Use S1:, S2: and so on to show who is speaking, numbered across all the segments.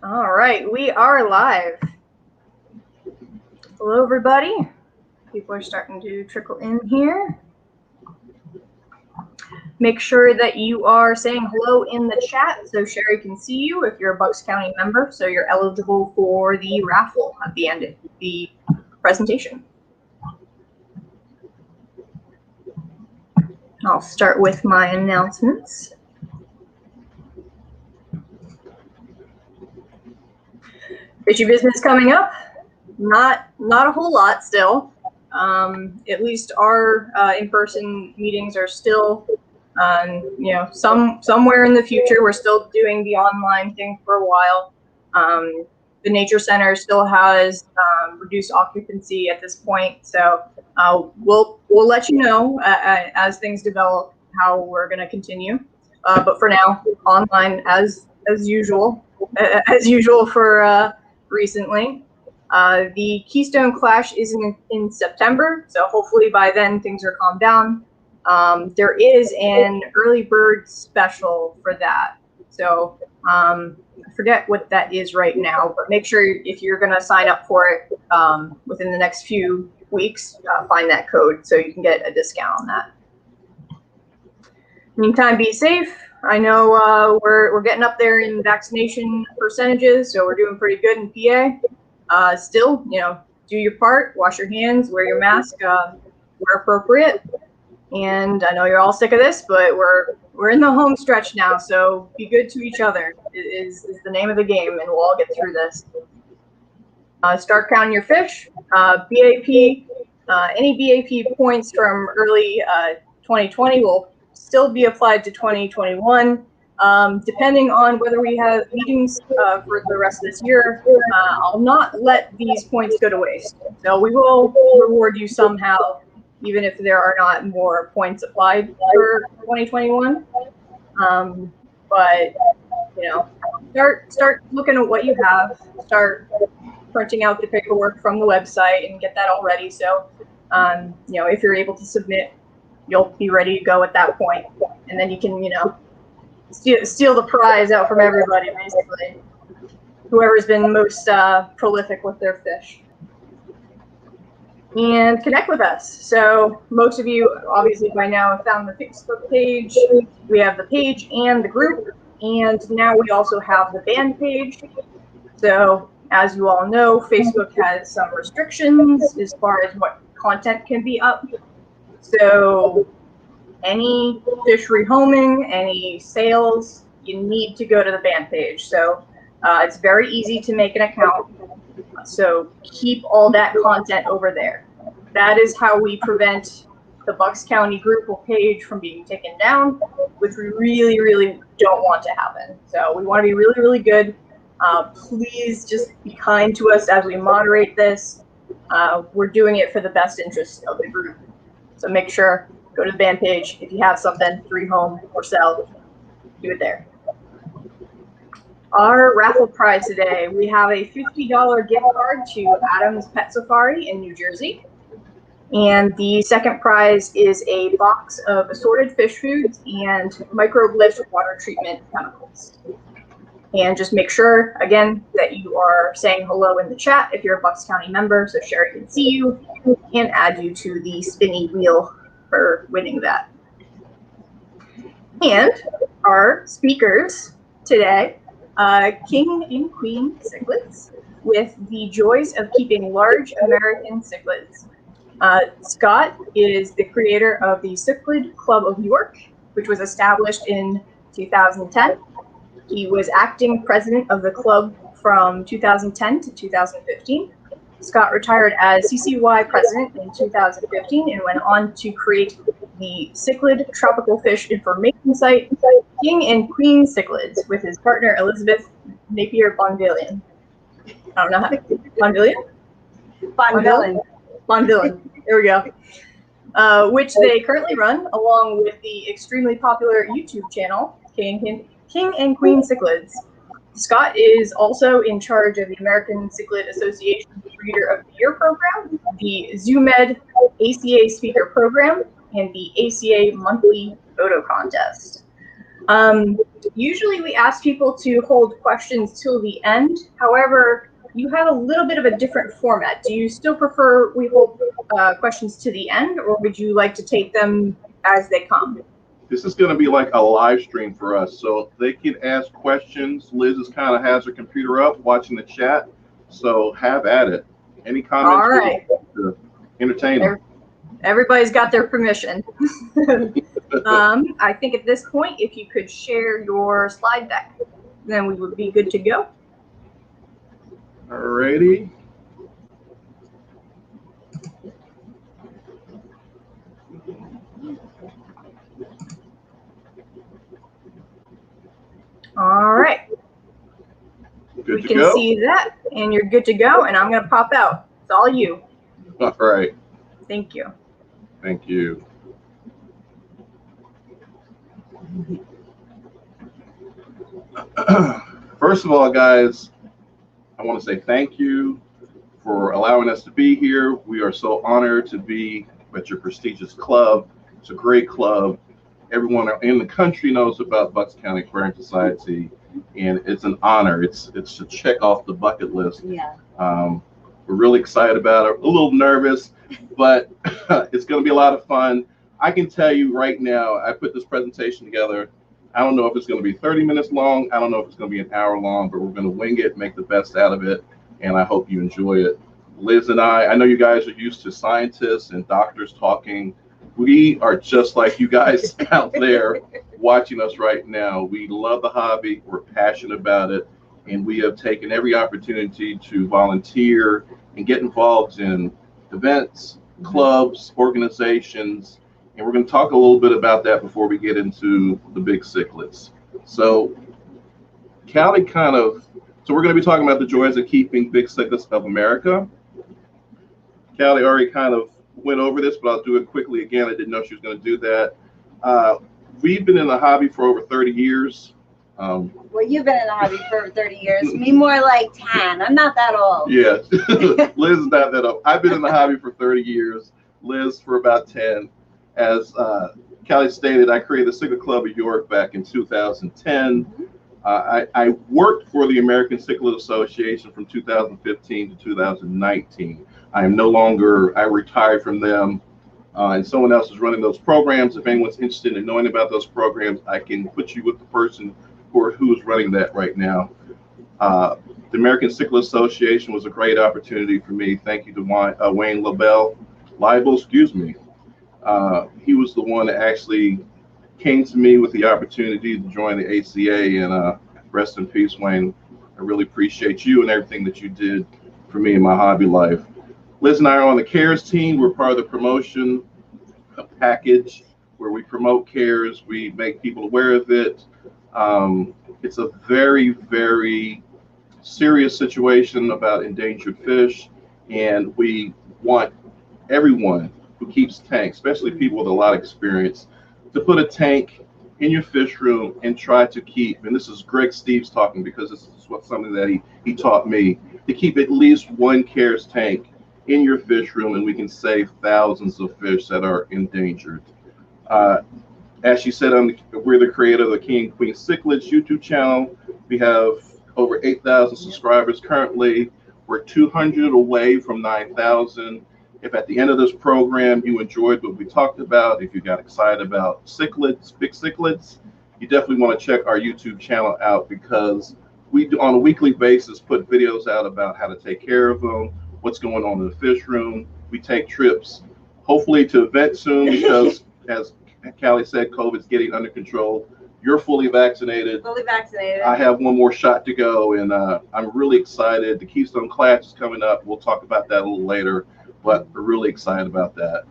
S1: All right, we are live. Hello, everybody. People are starting to trickle in here. Make sure that you are saying hello in the chat so Sherry can see you if you're a Bucks County member, so you're eligible for the raffle at the end of the presentation. I'll start with my announcements. Fishy business coming up. Not a whole lot still. At least our in-person meetings are still, somewhere in the future. We're still doing the online thing for a while. The Nature Center still has reduced occupancy at this point, so we'll let you know as things develop how we're going to continue. But for now, online as usual for recently. The Keystone Clash is in September, so hopefully by then things are calmed down. There is an early bird special for that, so I forget what that is right now, but make sure if you're going to sign up for it within the next few weeks, find that code so you can get a discount on that. Meantime, be safe. I know we're getting up there in vaccination percentages, so we're doing pretty good in PA. Still, do your part, wash your hands, wear your mask where appropriate. And I know you're all sick of this, but we're in the home stretch now, so be good to each other is the name of the game, and we'll all get through this. Start counting your fish. BAP, any BAP points from early 2020 will still be applied to 2021. Depending on whether we have meetings for the rest of this year, I'll not let these points go to waste. So we will reward you somehow, even if there are not more points applied for 2021. But start looking at what you have. Start printing out the paperwork from the website and get that all ready. So if you're able to submit, you'll be ready to go at that point, and then you can steal the prize out from everybody, basically. Whoever's been most prolific with their fish. And connect with us. So most of you obviously by now have found the Facebook page. We have the page and the group, and now we also have the band page. So as you all know, Facebook has some restrictions as far as what content can be up. So any fish rehoming, any sales, you need to go to the band page. So it's very easy to make an account. So keep all that content over there. That is how we prevent the Bucks County group page from being taken down, which we really, really don't want to happen. So we want to be really, really good. Please just be kind to us as we moderate this. We're doing it for the best interest of the group. So make sure, go to the band page. If you have something to rehome or sell, do it there. Our raffle prize today, we have a $50 gift card to Adam's Pet Safari in New Jersey. And the second prize is a box of assorted fish foods and microblitz water treatment chemicals. And just make sure, again, that you are saying hello in the chat if you're a Bucks County member, so Sherry can see you and add you to the spinny wheel for winning that. And our speakers today, King and Queen Cichlids, with the joys of keeping large American cichlids. Scott is the creator of the Cichlid Club of York, which was established in 2010. He was acting president of the club from 2010 to 2015. Scott retired as CCY President in 2015 and went on to create the Cichlid Tropical Fish Information Site, King and Queen Cichlids, with his partner Elizabeth Napier-Bonvillain. I don't know how to Bonvillain. There we go. Which they currently run along with the extremely popular YouTube channel, King and Queen Cichlids. Scott is also in charge of the American Cichlid Association Breeder of the Year program, the ZooMed ACA Speaker Program, and the ACA monthly photo contest. Usually we ask people to hold questions till the end. However, you have a little bit of a different format. Do you still prefer we hold questions to the end, or would you like to take them as they come?
S2: This is going to be like a live stream for us, so they can ask questions. Liz is kind of has her computer up watching the chat, so have at it. Any comments?
S1: All right.
S2: To entertain them.
S1: Everybody's got their permission. I think at this point, if you could share your slide deck, then we would be good to go.
S2: Alrighty.
S1: All right.
S2: Good
S1: we can
S2: go.
S1: See that, and you're good to go, and I'm going to pop out. It's all you.
S2: All right.
S1: Thank you.
S2: Thank you. First of all, guys, I want to say thank you for allowing us to be here. We are so honored to be at your prestigious club. It's a great club. Everyone in the country knows about Bucks County Aquarium Society, and it's an honor. It's to check off the bucket list.
S3: Yeah.
S2: We're really excited about it. A little nervous, but it's going to be a lot of fun. I can tell you right now, I put this presentation together. I don't know if it's going to be 30 minutes long. I don't know if it's going to be an hour long, but we're going to wing it, make the best out of it, and I hope you enjoy it. Liz and I know you guys are used to scientists and doctors talking. We are just like you guys out there watching us right now. We love the hobby. We're passionate about it, and we have taken every opportunity to volunteer and get involved in events, clubs, organizations, and we're going to talk a little bit about that before we get into the big cichlids. So Callie so we're going to be talking about the joys of keeping big cichlids of America. Callie already kind of went over this, but I'll do it quickly again. I didn't know she was going to do that. We've been in the hobby for over 30 years.
S3: Well, you've been in the hobby for 30 years. Me more like 10. I'm not that old.
S2: Yeah, Liz is not that old. I've been in the hobby for 30 years. Liz for about 10. As Callie stated, I created the Cichlid Club of York back in 2010. I worked for the American Cichlid Association from 2015 to 2019. I am no longer, I retired from them, and someone else is running those programs. If anyone's interested in knowing about those programs, I can put you with the person who is running that right now. The American Cichlid Association was a great opportunity for me. Thank you to Wayne Libel, excuse me. He was the one that actually came to me with the opportunity to join the ACA, and rest in peace, Wayne. I really appreciate you and everything that you did for me in my hobby life. Liz and I are on the CARES team. We're part of the promotion package where we promote CARES. We make people aware of it. It's a very, very serious situation about endangered fish, and we want everyone who keeps tanks, especially people with a lot of experience, to put a tank in your fish room and try to keep, and this is Greg Steves talking because this is something that he taught me, to keep at least one CARES tank in your fish room, and we can save thousands of fish that are endangered. As she said, we're the creator of the King Queen Cichlids YouTube channel. We have over 8,000 subscribers currently. We're 200 away from 9,000. If at the end of this program you enjoyed what we talked about, if you got excited about cichlids, big cichlids, you definitely want to check our YouTube channel out, because we do on a weekly basis put videos out about how to take care of them, what's going on in the fish room. We take trips, hopefully to event soon, because as Callie said, COVID's getting under control. You're fully vaccinated.
S3: Fully vaccinated.
S2: I have one more shot to go, and I'm really excited. The Keystone Clash is coming up. We'll talk about that a little later, but we're really excited about that.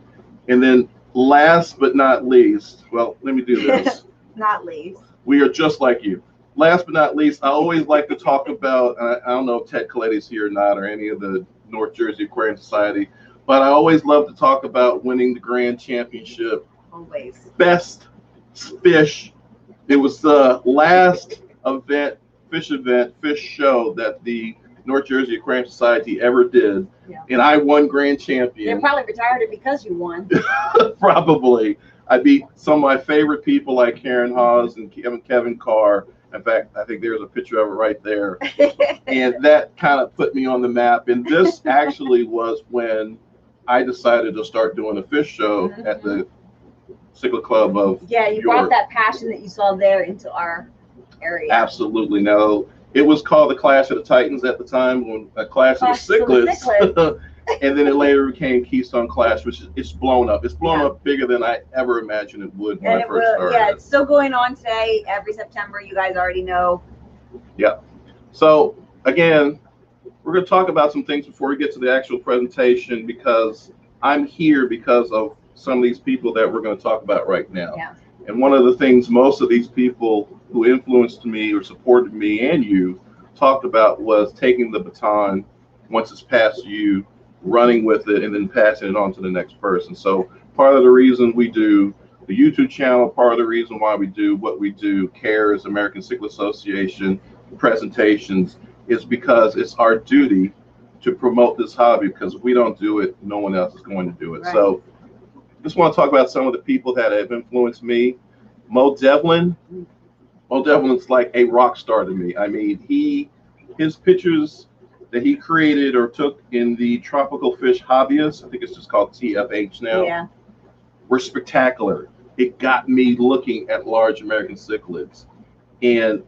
S2: And then last but not least, well, let me do this.
S3: Not least.
S2: We are just like you. Last but not least, I always like to talk about, I don't know if Ted Coletti's here or not, or any of the North Jersey Aquarium Society, but I always love to talk about winning the grand championship.
S3: Always.
S2: Best fish. It was the last fish show that the North Jersey Aquarium Society ever did, and I won grand champion.
S3: They're probably retired because you won.
S2: Probably. I beat some of my favorite people like Karen Hawes and Kevin Carr. In fact, I think there's a picture of it right there. And that kind of put me on the map. And this actually was when I decided to start doing a fish show at the Cichlid Club of
S3: Yeah, you
S2: York.
S3: brought that passion that you saw there into our area.
S2: Absolutely. Now, it was called the Clash of the Titans at the time, when a Clash of the Cichlids. And then it later became Keystone Clash, which it's blown up. It's blown up bigger than I ever imagined it would when I first started.
S3: Yeah, it's still going on today. Every September, you guys already know.
S2: Yeah. So again, we're going to talk about some things before we get to the actual presentation, because I'm here because of some of these people that we're going to talk about right now.
S3: Yeah.
S2: And one of the things most of these people who influenced me or supported me and you talked about was taking the baton once it's past you, running with it, and then passing it on to the next person. So part of the reason we do the YouTube channel, part of the reason why we do what we do, CARES, American Cichlid Association presentations, is because it's our duty to promote this hobby, because if we don't do it, no one else is going to do it. Right. So just want to talk about some of the people that have influenced me. Mo Devlin. Mo Devlin's like a rock star to me. I mean, his pictures that he created or took in the Tropical Fish Hobbyist, I think it's just called TFH now, were spectacular. It got me looking at large American cichlids, and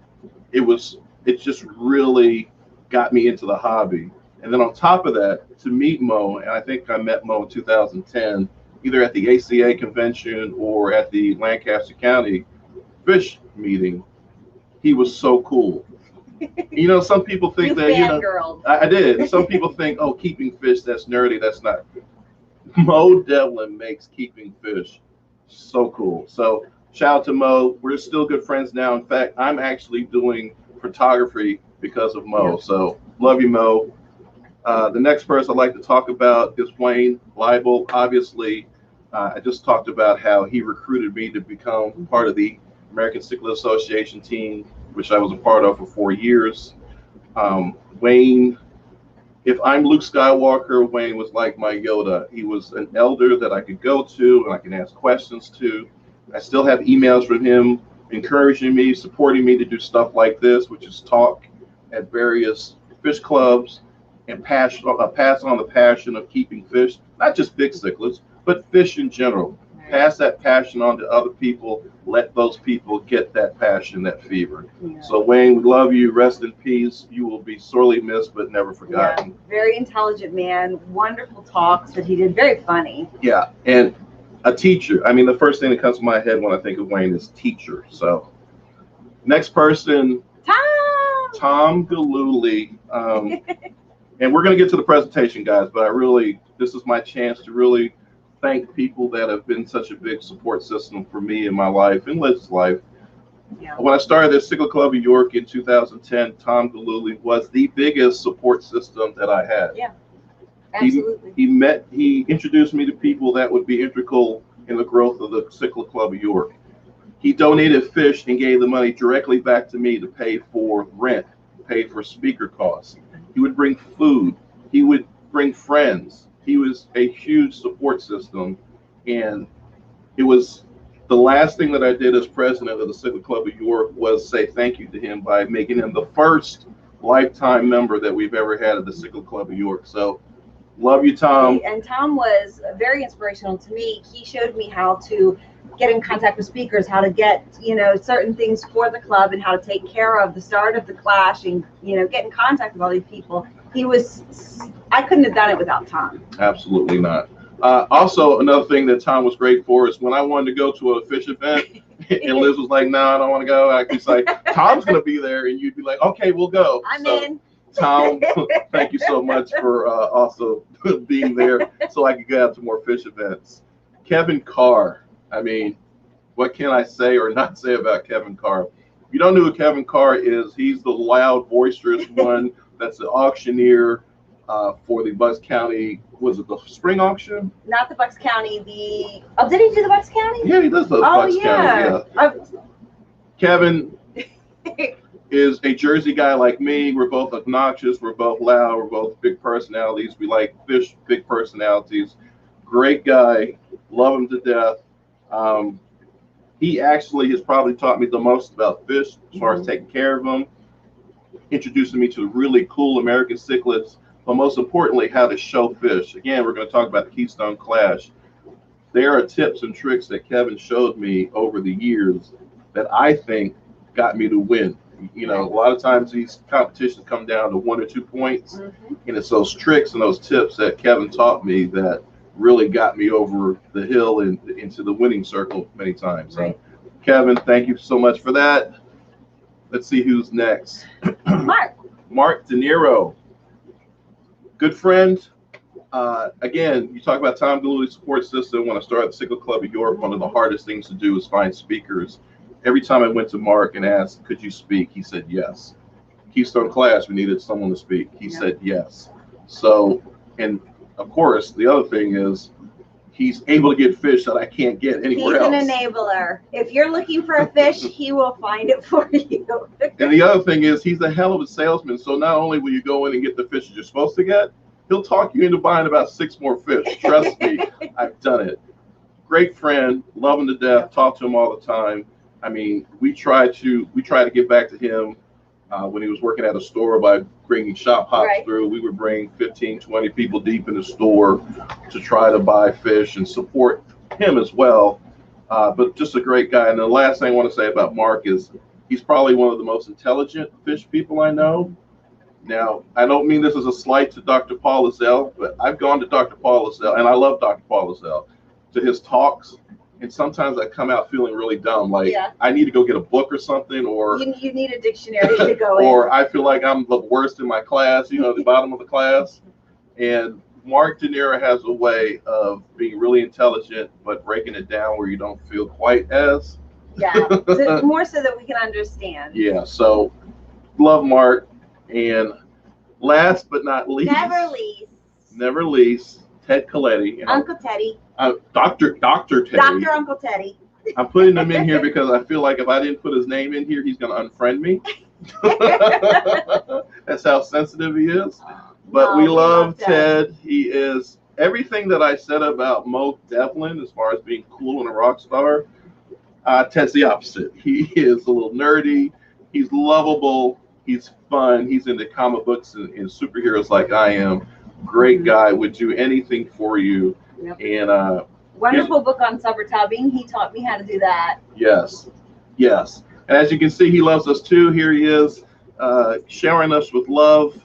S2: it just really got me into the hobby. And then on top of that, to meet Mo, and I think I met Mo in 2010, either at the ACA convention or at the Lancaster County fish meeting, he was so cool. You know, some people think that, you know, I did. Some people think, oh, keeping fish, that's nerdy. That's not. Mo Devlin makes keeping fish so cool. So shout out to Mo. We're still good friends now. In fact, I'm actually doing photography because of Mo. So love you, Mo. The next person I'd like to talk about is Wayne Leibel. Obviously, I just talked about how he recruited me to become part of the American Cichlid Association team, which I was a part of for 4 years. Wayne, if I'm Luke Skywalker, Wayne was like my Yoda. He was an elder that I could go to and I can ask questions to. I still have emails from him encouraging me, supporting me to do stuff like this, which is talk at various fish clubs and pass on the passion of keeping fish, not just big cichlids, but fish in general. Pass that passion on to other people. Let those people get that passion, that fever. Yeah. So Wayne, we love you. Rest in peace. You will be sorely missed, but never forgotten.
S3: Yeah. Very intelligent man. Wonderful talks that he did. Very funny.
S2: Yeah, and a teacher. I mean, the first thing that comes to my head when I think of Wayne is teacher. So next person, Tom Galooly. And we're going to get to the presentation, guys, but this is my chance to really thank people that have been such a big support system for me in my life and Liz's life. Yeah. When I started the Cichlid Club of York in 2010, Tom Galooly was the biggest support system that I had.
S3: Yeah, absolutely.
S2: He introduced me to people that would be integral in the growth of the Cichlid Club of York. He donated fish and gave the money directly back to me to pay for rent, pay for speaker costs. He would bring food. He would bring friends. He was a huge support system, and it was the last thing that I did as president of the Cichlid Club of York was say thank you to him by making him the first lifetime member that we've ever had at the Cichlid Club of York. So love you, Tom.
S3: And Tom was very inspirational to me. He showed me how to get in contact with speakers, how to get, you know, certain things for the club and how to take care of the start of the clash and, you know, get in contact with all these people. I couldn't have done it without Tom.
S2: Absolutely not. Also, another thing that Tom was great for is when I wanted to go to a fish event and Liz was like, no, I don't want to go. I could say, Tom's going to be there. And you'd be like, okay, we'll go.
S3: I'm in.
S2: Tom, thank you so much for also being there so I could get out to more fish events. Kevin Carr. I mean, what can I say or not say about Kevin Carr? If you don't know who Kevin Carr is, he's the loud, boisterous one that's the auctioneer for the Bucks County, was it the spring auction?
S3: Not the Bucks County, did he do the Bucks County?
S2: Yeah, he does the Bucks County, yeah. Kevin is a Jersey guy like me. We're both obnoxious, we're both loud, we're both big personalities. We like fish, big personalities. Great guy, love him to death. He actually has probably taught me the most about fish as far as taking care of them, introducing me to really cool American cichlids, but most importantly, how to show fish. Again, we're going to talk about the Keystone Clash. There are tips and tricks that Kevin showed me over the years that I think got me to win. You know, a lot of times these competitions come down to 1 or 2 points, and it's those tricks and those tips that Kevin taught me that really got me over the hill and into the winning circle many times. So, Kevin, thank you so much for that. Let's see who's next. Mark De Niro, good friend. Again, you talk about Tom Gallucci's support system. When I started the Cichlid Club of York, one of the hardest things to do is find speakers. Every time I went to Mark and asked, could you speak? He said yes. Keystone Clash, we needed someone to speak. He said yes. So, and of course, the other thing is he's able to get fish that I can't get anywhere else.
S3: He's an enabler. If you're looking for a fish, he will find it for you.
S2: And the other thing is he's a hell of a salesman. So not only will you go in and get the fish that you're supposed to get, he'll talk you into buying about 6 more fish. Trust me, I've done it. Great friend, love him to death, talk to him all the time. I mean, we try to get back to him when he was working at a store by bringing shop hops through. We would bring 15, 20 people deep in the store to try to buy fish and support him as well. But just a great guy. And the last thing I want to say about Mark is he's probably one of the most intelligent fish people I know. Now, I don't mean this as a slight to Dr. Paul Lozelle, but I've gone to Dr. Paul Lozelle, and I love Dr. Paul Lozelle, to his talks. And sometimes I come out feeling really dumb, like I need to go get a book or something, or
S3: you need a dictionary to go in.
S2: Or I feel like I'm the worst in my class, you know, the bottom of the class. And Mark De Niro has a way of being really intelligent, but breaking it down where you don't feel quite as.
S3: So more so that we can understand.
S2: Yeah, so love Mark. And last but not least, never least, Ted Coletti. You know,
S3: Uncle Teddy.
S2: Dr. Teddy.
S3: Dr. Uncle Teddy.
S2: I'm putting him in here because I feel like if I didn't put his name in here, he's going to unfriend me. That's how sensitive he is. But we love Ted. He is everything that I said about Mo Devlin as far as being cool and a rock star. Ted's the opposite. He is a little nerdy. He's lovable. He's fun. He's into comic books and superheroes like I am. Great guy. Would do anything for you. And
S3: wonderful book on summer tubbing. He taught me how to do that.
S2: Yes. And as you can see, he loves us too. Here he is, showering us with love.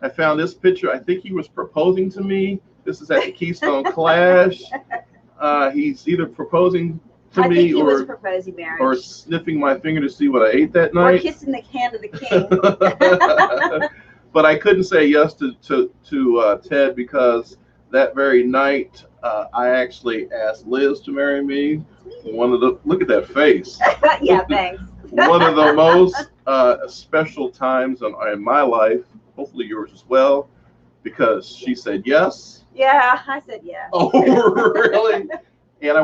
S2: I found this picture. I think he was proposing to me. This is at the Keystone Clash. He's either proposing to me or sniffing my finger to see what I ate that night.
S3: Or kissing the hand of the king.
S2: But I couldn't say yes to Ted because that very night I actually asked Liz to marry me. Look at that face.
S3: Yeah, thanks.
S2: One of the most special times in my life, hopefully yours as well, because she said yes.
S3: Yeah, I said yes.
S2: Oh, really? And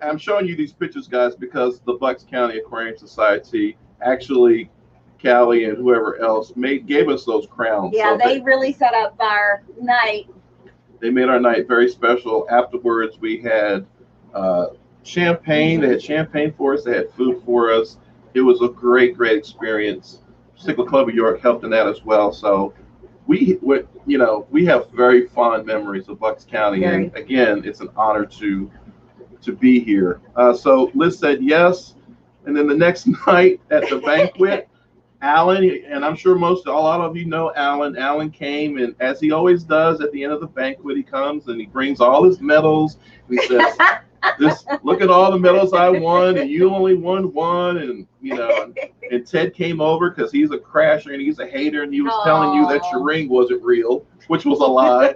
S2: I'm showing you these pictures, guys, because the Bucks County Aquarium Society actually, Callie and whoever else gave us those crowns.
S3: Yeah, so they really set up our night.
S2: They made our night very special. Afterwards, we had champagne. They had champagne for us. They had food for us. It was a great experience. Cichlid Club of York helped in that as well. So we have very fond memories of Bucks County. And again, it's an honor to be here. So Liz said yes. And then the next night at the banquet, Alan, and I'm sure a lot of you know Alan. Alan came, and as he always does at the end of the banquet, he comes and he brings all his medals. And he says, look at all the medals I won, and you only won one. And and Ted came over because he's a crasher and he's a hater, and he was telling you that your ring wasn't real, which was a lie.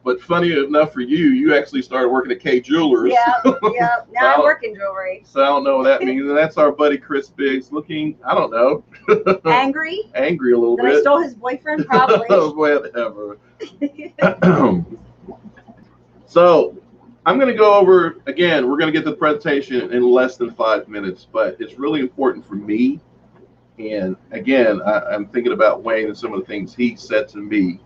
S2: But funny enough for you, you actually started working at K Jewelers.
S3: Yeah. Now I'm working jewelry.
S2: So I don't know what that means. And that's our buddy Chris Biggs, looking, I don't know.
S3: Angry
S2: a little bit.
S3: I stole his boyfriend, probably.
S2: Whatever. So I'm going to go over, again, we're going to get to the presentation in less than 5 minutes, but it's really important for me. And again, I'm thinking about Wayne and some of the things he said to me.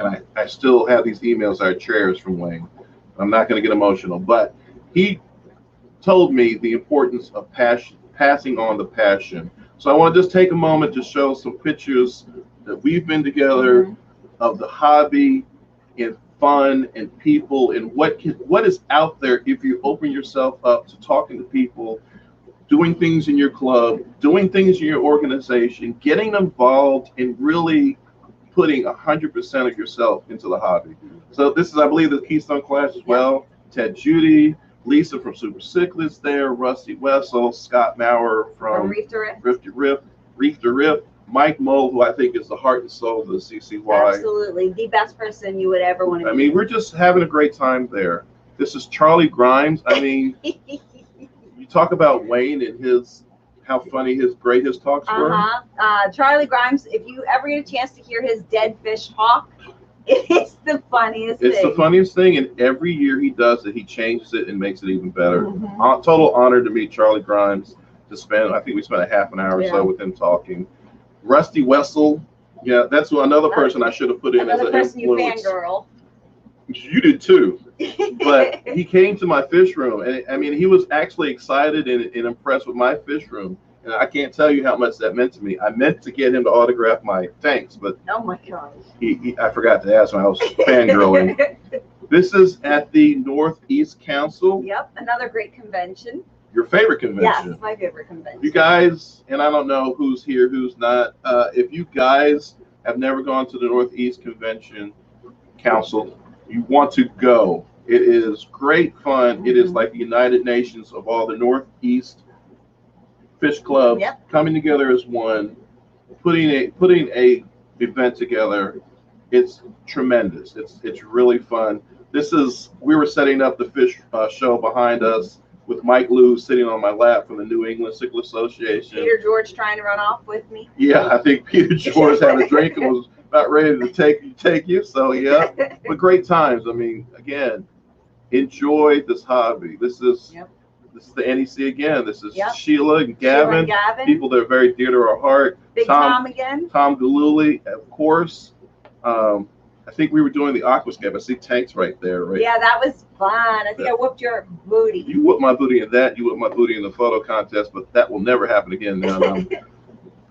S2: And I still have these emails I cherish from Wayne. I'm not going to get emotional, but he told me the importance of passing on the passion. So I want to just take a moment to show some pictures that we've been together of the hobby and fun and people and what is out there if you open yourself up to talking to people, doing things in your club, doing things in your organization, getting involved and really putting 100% of yourself into the hobby. So this is, I believe, the Keystone Clash as well. Ted Judy, Lisa from Super Cichlids there, Rusty Wessel, Scott Maurer from Reef to Rip, Mike Moe, who I think is the heart and soul of the CCY.
S3: Absolutely, the best person you would ever want to meet.
S2: I mean, we're just having a great time there. This is Charlie Grimes. I mean, you talk about Wayne and how funny great his talks were.
S3: Charlie Grimes, if you ever get a chance to hear his dead fish talk, it's the funniest thing.
S2: It's the funniest thing, and every year he does it, he changes it and makes it even better. Total honor to meet Charlie Grimes. I think we spent a half an hour or so with him talking. Rusty Wessel, yeah, that's another person I should have put in as an influence.
S3: You fangirl.
S2: You did too. But he came to my fish room, and I mean, he was actually excited and impressed with my fish room. And I can't tell you how much that meant to me. I meant to get him to autograph my tanks, but
S3: oh my gosh,
S2: I forgot to ask when I was fangirling. This is at the Northeast Council.
S3: Yep, another great convention.
S2: Your favorite convention?
S3: Yes, my favorite convention.
S2: You guys, and I don't know who's here, who's not. If you guys have never gone to the Northeast Convention Council, you want to go. It is great fun. It is like the United Nations of all the Northeast fish clubs coming together as one, putting a event together. It's tremendous. It's really fun. We were setting up the fish show behind us with Mike Lou sitting on my lap from the New England Cichlid Association.
S3: Peter George trying to run off with me.
S2: Yeah, I think Peter George had a drink and was about ready to take you. So yeah, but great times. I mean, again, enjoy this hobby. This is the NEC again. This is Sheila and Gavin, people that are very dear to our heart.
S3: Big Tom again.
S2: Tom Galuli, of course. I think we were doing the aquascape. I see tanks right there, right?
S3: Yeah, that was fun. I think I whooped your booty.
S2: You whooped my booty in that. You whooped my booty in the photo contest, but that will never happen again.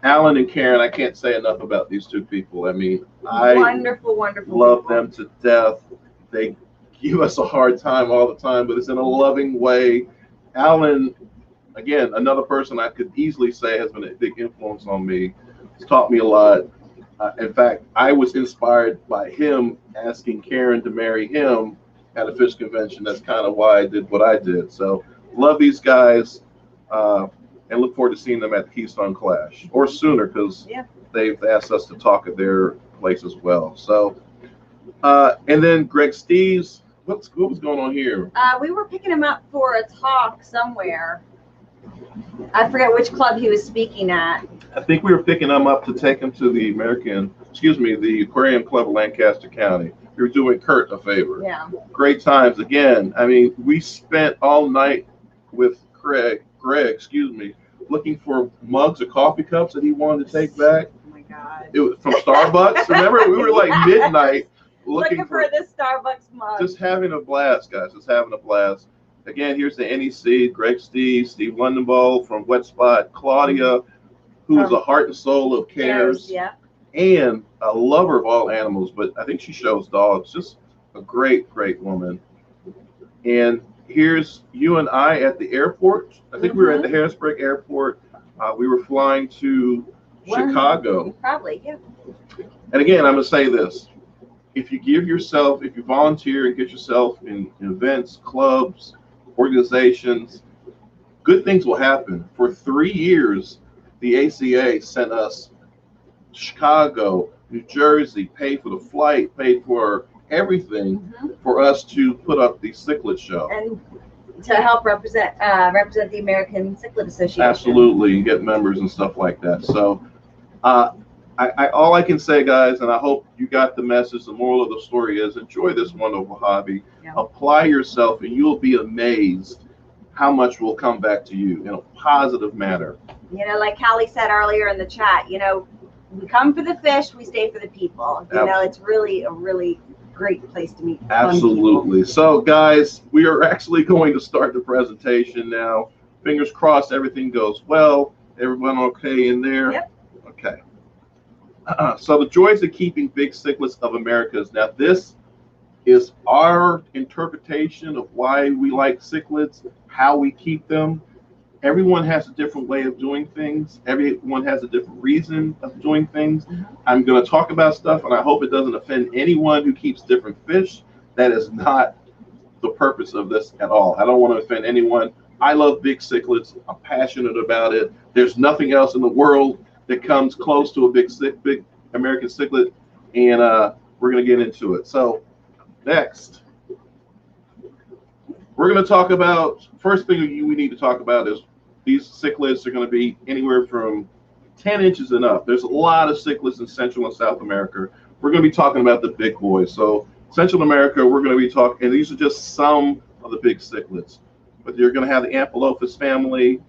S2: Alan and Karen, I can't say enough about these two people. I mean, I
S3: wonderful
S2: love
S3: people.
S2: them to death. They give us a hard time all the time, but it's in a loving way. Alan, again, another person I could easily say has been a big influence on me. He's taught me a lot. In fact, I was inspired by him asking Karen to marry him at a fish convention. That's kind of why I did what I did. So love these guys and look forward to seeing them at the Keystone Clash or sooner, because they've asked us to talk at their place as well. So and then Greg Steves, what was going on here?
S3: We were picking him up for a talk somewhere. I forget which club he was speaking at.
S2: I think we were picking him up to take him to the the Aquarium Club of Lancaster County. We were doing Kurt a favor.
S3: Yeah.
S2: Great times again. I mean, we spent all night with Greg, looking for mugs or coffee cups that he wanted to take back.
S3: Oh my God.
S2: It was from Starbucks. Remember, we were like midnight
S3: looking for this Starbucks mug.
S2: Just having a blast, guys. Just having a blast. Again, here's the NEC, Greg Steve Lundenbowl from Wet Spot, Claudia, who is the heart and soul of Cares, and a lover of all animals, but I think she shows dogs. Just a great, great woman. And here's you and I at the airport. I think we were at the Harrisburg Airport. We were flying to Chicago.
S3: Probably, yeah.
S2: And again, I'm going to say this. If you volunteer and get yourself in events, clubs, organizations, good things will happen. For 3 years, the ACA sent us to Chicago, New Jersey, paid for the flight, paid for everything for us to put up the Cichlid show.
S3: And to help represent the American Cichlid Association.
S2: Absolutely, you get members and stuff like that. So all I can say, guys, and I hope you got the message, the moral of the story is enjoy this wonderful hobby. Apply yourself, and you'll be amazed how much will come back to you in a positive manner. You
S3: know, like Callie said earlier in the chat, you know, we come for the fish, we stay for the people. You know, it's really a really great place to meet fun
S2: Absolutely.
S3: people.
S2: So guys, we are actually going to start the presentation now. Fingers crossed everything goes well. Everyone okay in there?
S3: Yep.
S2: Okay. So the joys of keeping big cichlids of Americas. Now this is our interpretation of why we like cichlids, how we keep them. Everyone has a different way of doing things. Everyone has a different reason of doing things. I'm going to talk about stuff, and I hope it doesn't offend anyone who keeps different fish. That is not the purpose of this at all. I don't want to offend anyone. I love big cichlids. I'm passionate about it. There's nothing else in the world that comes close to a big American cichlid, and we're going to get into it. So next, we're going to talk about, first thing we need to talk about is these cichlids are going to be anywhere from 10 inches and up. There's a lot of cichlids in Central and South America. We're going to be talking about the big boys. So Central America, we're going to be talking, and these are just some of the big cichlids. But you're going to have the Amphilophus family,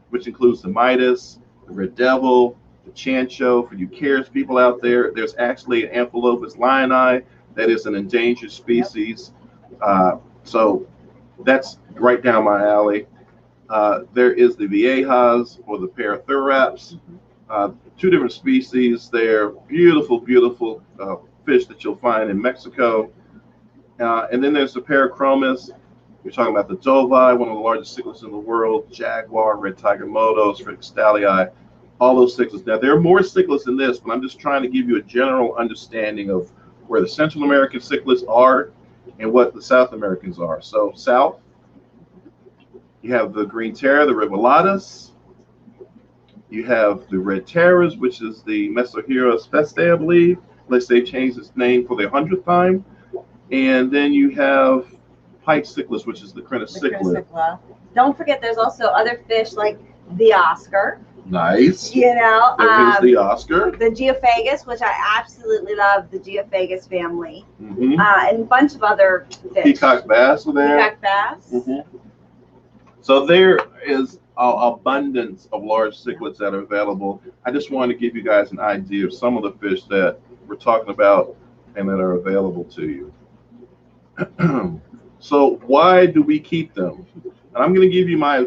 S2: which includes the Midas, the Red Devil, the Chancho. For you Caris people out there, there's actually an Amphilophus lioni that is an endangered species. So that's right down my alley. There is the Viejas or the Paratheraps, two different species. They're beautiful, beautiful fish that you'll find in Mexico. And then there's the Parachromis. You're talking about the Dovi, one of the largest cichlids in the world, Jaguar, Red Tiger Motos, Frixstalii, all those cichlids. Now, there are more cichlids than this, but I'm just trying to give you a general understanding of where the Central American cichlids are and what the South Americans are. So south, you have the green terror, the Rivellatus. You have the red terrors, which is the Mesoheros festae, I believe, unless they changed its name for the 100th time. And then you have pike cichlids, which is the Crenocichlid.
S3: Don't forget, there's also other fish like the Oscar.
S2: Nice.
S3: You know,
S2: There's the Oscar.
S3: the Geophagus, which I absolutely love, the Geophagus family,
S2: Mm-hmm.
S3: and a bunch of other fish.
S2: Peacock bass are there.
S3: Peacock bass.
S2: Mm-hmm. So there is an abundance of large cichlids that are available. I just wanted to give you guys an idea of some of the fish that we're talking about and that are available to you. So why do we keep them? And I'm going to give you my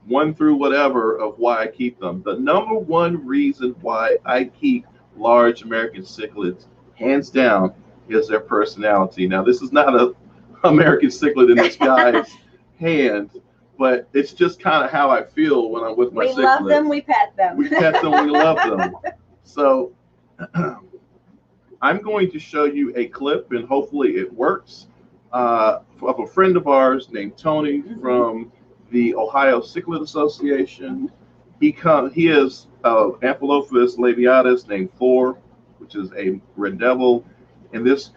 S2: 1 through whatever of why I keep them. The number one reason why I keep large American cichlids, hands down, is their personality. Now, this is not an American cichlid in this guy's hand, but it's just kind of how I feel when I'm with my cichlids.
S3: We love them, we pet them.
S2: We pet them, we love them. So I'm going to show you a clip, and hopefully it works, of a friend of ours named Tony from the Ohio Cichlid Association. He is Amphilophus labiatus named Thor, which is a red devil, and this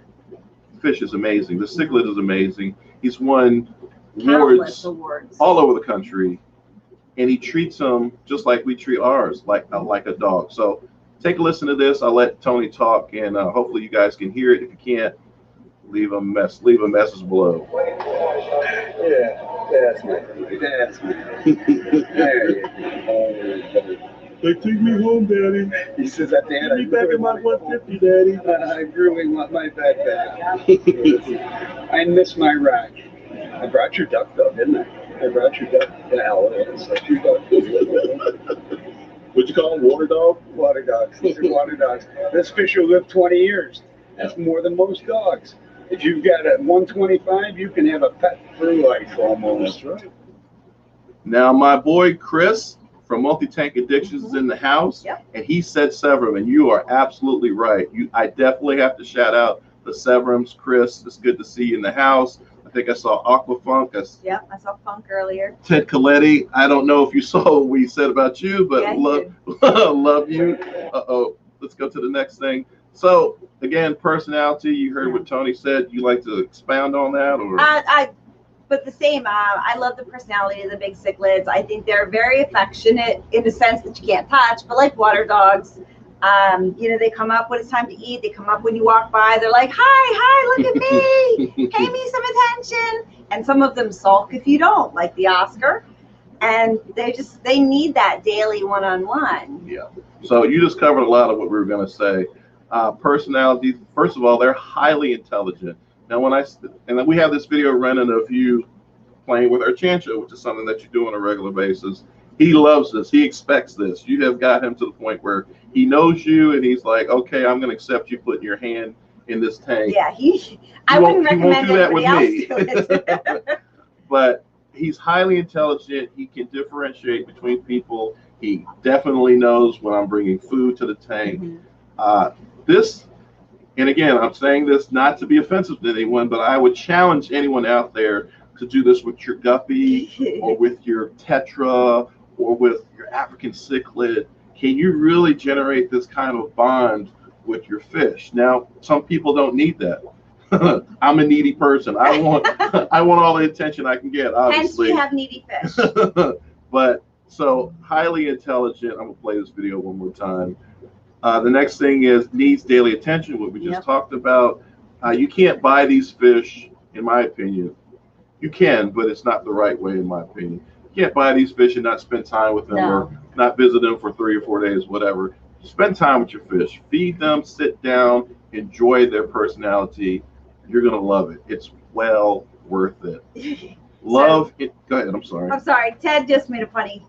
S2: fish is amazing. The cichlid is amazing. He's won awards all over the country, and he treats them just like we treat ours, like a dog. So take a listen to this. I'll let Tony talk, and hopefully you guys can hear it. If you can't, leave a message below.
S4: Yeah, that's me. That's me. There you go.
S2: They take me home, Daddy.
S4: He says, "Dad,
S2: Take me back in my 150, Daddy."
S4: I really want my backpack. I miss my rack. I brought your duck, though, didn't I? I brought your duck. Well, it's like your duck.
S2: What'd you call them? Water dog?
S4: Water dogs. These are water dogs. This fish will live 20 years. That's more than most dogs. If you've got a 125, you can have a pet for life almost.
S2: That's right. Now, my boy Chris from Multi-Tank Addictions is in the house, and he said Severum, and you are absolutely right. I definitely have to shout out the Severums. Chris, it's good to see you in the house. I think I saw Aquafunk.
S3: Yeah, I saw Funk earlier.
S2: Ted Coletti. I don't know if you saw what we said about you, but love you. Uh-oh. Let's go to the next thing. So, again, personality, you heard what Tony said. You like to expound on that? Or
S3: But the same, I love the personality of the big cichlids. I think they're very affectionate in the sense that you can't touch, but like water dogs, you know, they come up when it's time to eat. They come up when you walk by. They're like, hi, look at me. Pay me some attention. And some of them sulk if you don't, like the Oscar. And they need that daily one-on-one.
S2: Yeah. So you just covered a lot of what we were going to say. Personalities. First of all, they're highly intelligent. Now, and then we have this video running of you playing with our chancho, which is something that you do on a regular basis. He loves this. He expects this. You have got him to the point where he knows you, and he's like, okay, I'm going to accept you putting your hand in this tank.
S3: Yeah, I wouldn't recommend anybody else do it.
S2: But he's highly intelligent. He can differentiate between people. He definitely knows when I'm bringing food to the tank. Mm-hmm. And again, I'm saying this not to be offensive to anyone, but I would challenge anyone out there to do this with your guppy or with your tetra or with your African cichlid. Can you really generate this kind of bond with your fish? Now, some people don't need that. I'm a needy person. I want all the attention I can get, obviously.
S3: Hence we have needy fish.
S2: But so highly intelligent. I'm gonna play this video one more time. The next thing is needs daily attention, what we just talked about. You can't buy these fish, in my opinion. You can, but it's not the right way, in my opinion. You can't buy these fish and not spend time with them or not visit them for 3 or 4 days, whatever. Spend time with your fish. Feed them, sit down, enjoy their personality. You're going to love it. It's well worth it. Love it. Go ahead. I'm sorry.
S3: I'm sorry. Ted just made a funny.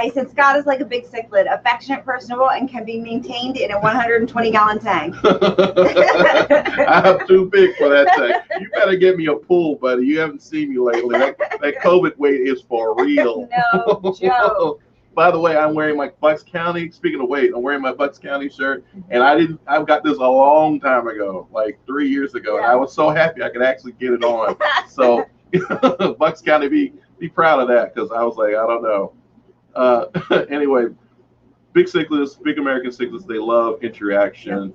S3: He said Scott is like a big cichlid, affectionate, personable, and can be maintained in a 120-gallon tank.
S2: I'm too big for that tank. You better get me a pool, buddy. You haven't seen me lately. That COVID weight is for real.
S3: No joke.
S2: By the way, I'm wearing my Bucks County. Speaking of weight, I'm wearing my Bucks County shirt, and I've got this a long time ago, like 3 years ago, and I was so happy I could actually get it on. So Bucks County, be proud of that, because I was like, I don't know. Anyway, big cichlids, big American cichlids, they love interaction,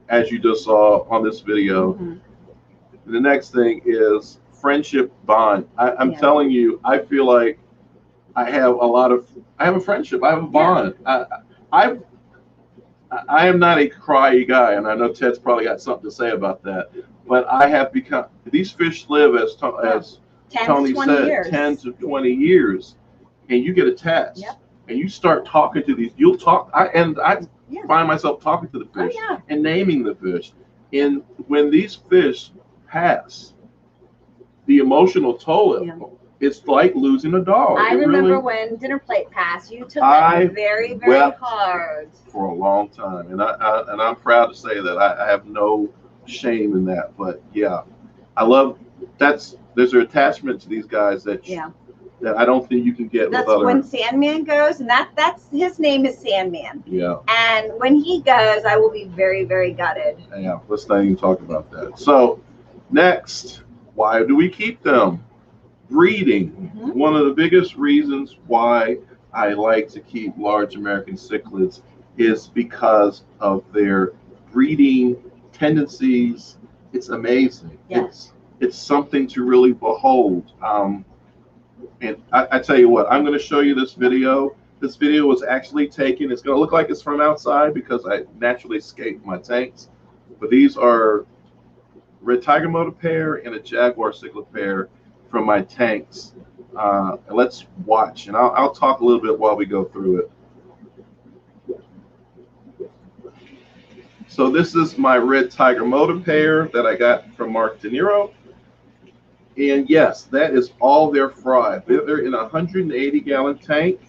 S2: as you just saw on this video. Mm-hmm. The next thing is friendship bond. I'm telling you, I feel like I have a friendship. I have a bond. I am not a cryy guy, and I know Ted's probably got something to say about that, but I have become, these fish live, as Tony said, 10 to 20 years. And you get attached, and you start talking to these. You'll talk, I find myself talking to the fish and naming the fish. And when these fish pass, the emotional toll, it's like losing a dog.
S3: I remember when Dinner Plate passed. You took that very, very hard.
S2: For a long time, and I'm proud to say that I have no shame in that. But yeah, I love there's an attachment to these guys that that I don't think you can get with other.
S3: When Sandman goes, and that's his name is Sandman.
S2: Yeah.
S3: And when he goes, I will be very, very gutted.
S2: Yeah, let's not even talk about that. So next, why do we keep them? Breeding. Mm-hmm. One of the biggest reasons why I like to keep large American cichlids is because of their breeding tendencies. It's amazing. Yes. It's something to really behold. And I tell you what, I'm going to show you this video. This video was actually taken. It's going to look like it's from outside because I naturally escaped my tanks. But these are red tiger motor pair and a jaguar cichlid pair from my tanks. Let's watch, and I'll talk a little bit while we go through it. So this is my red tiger motor pair that I got from Mark De Niro. And yes, that is all their fry. They're in a 180-gallon tank,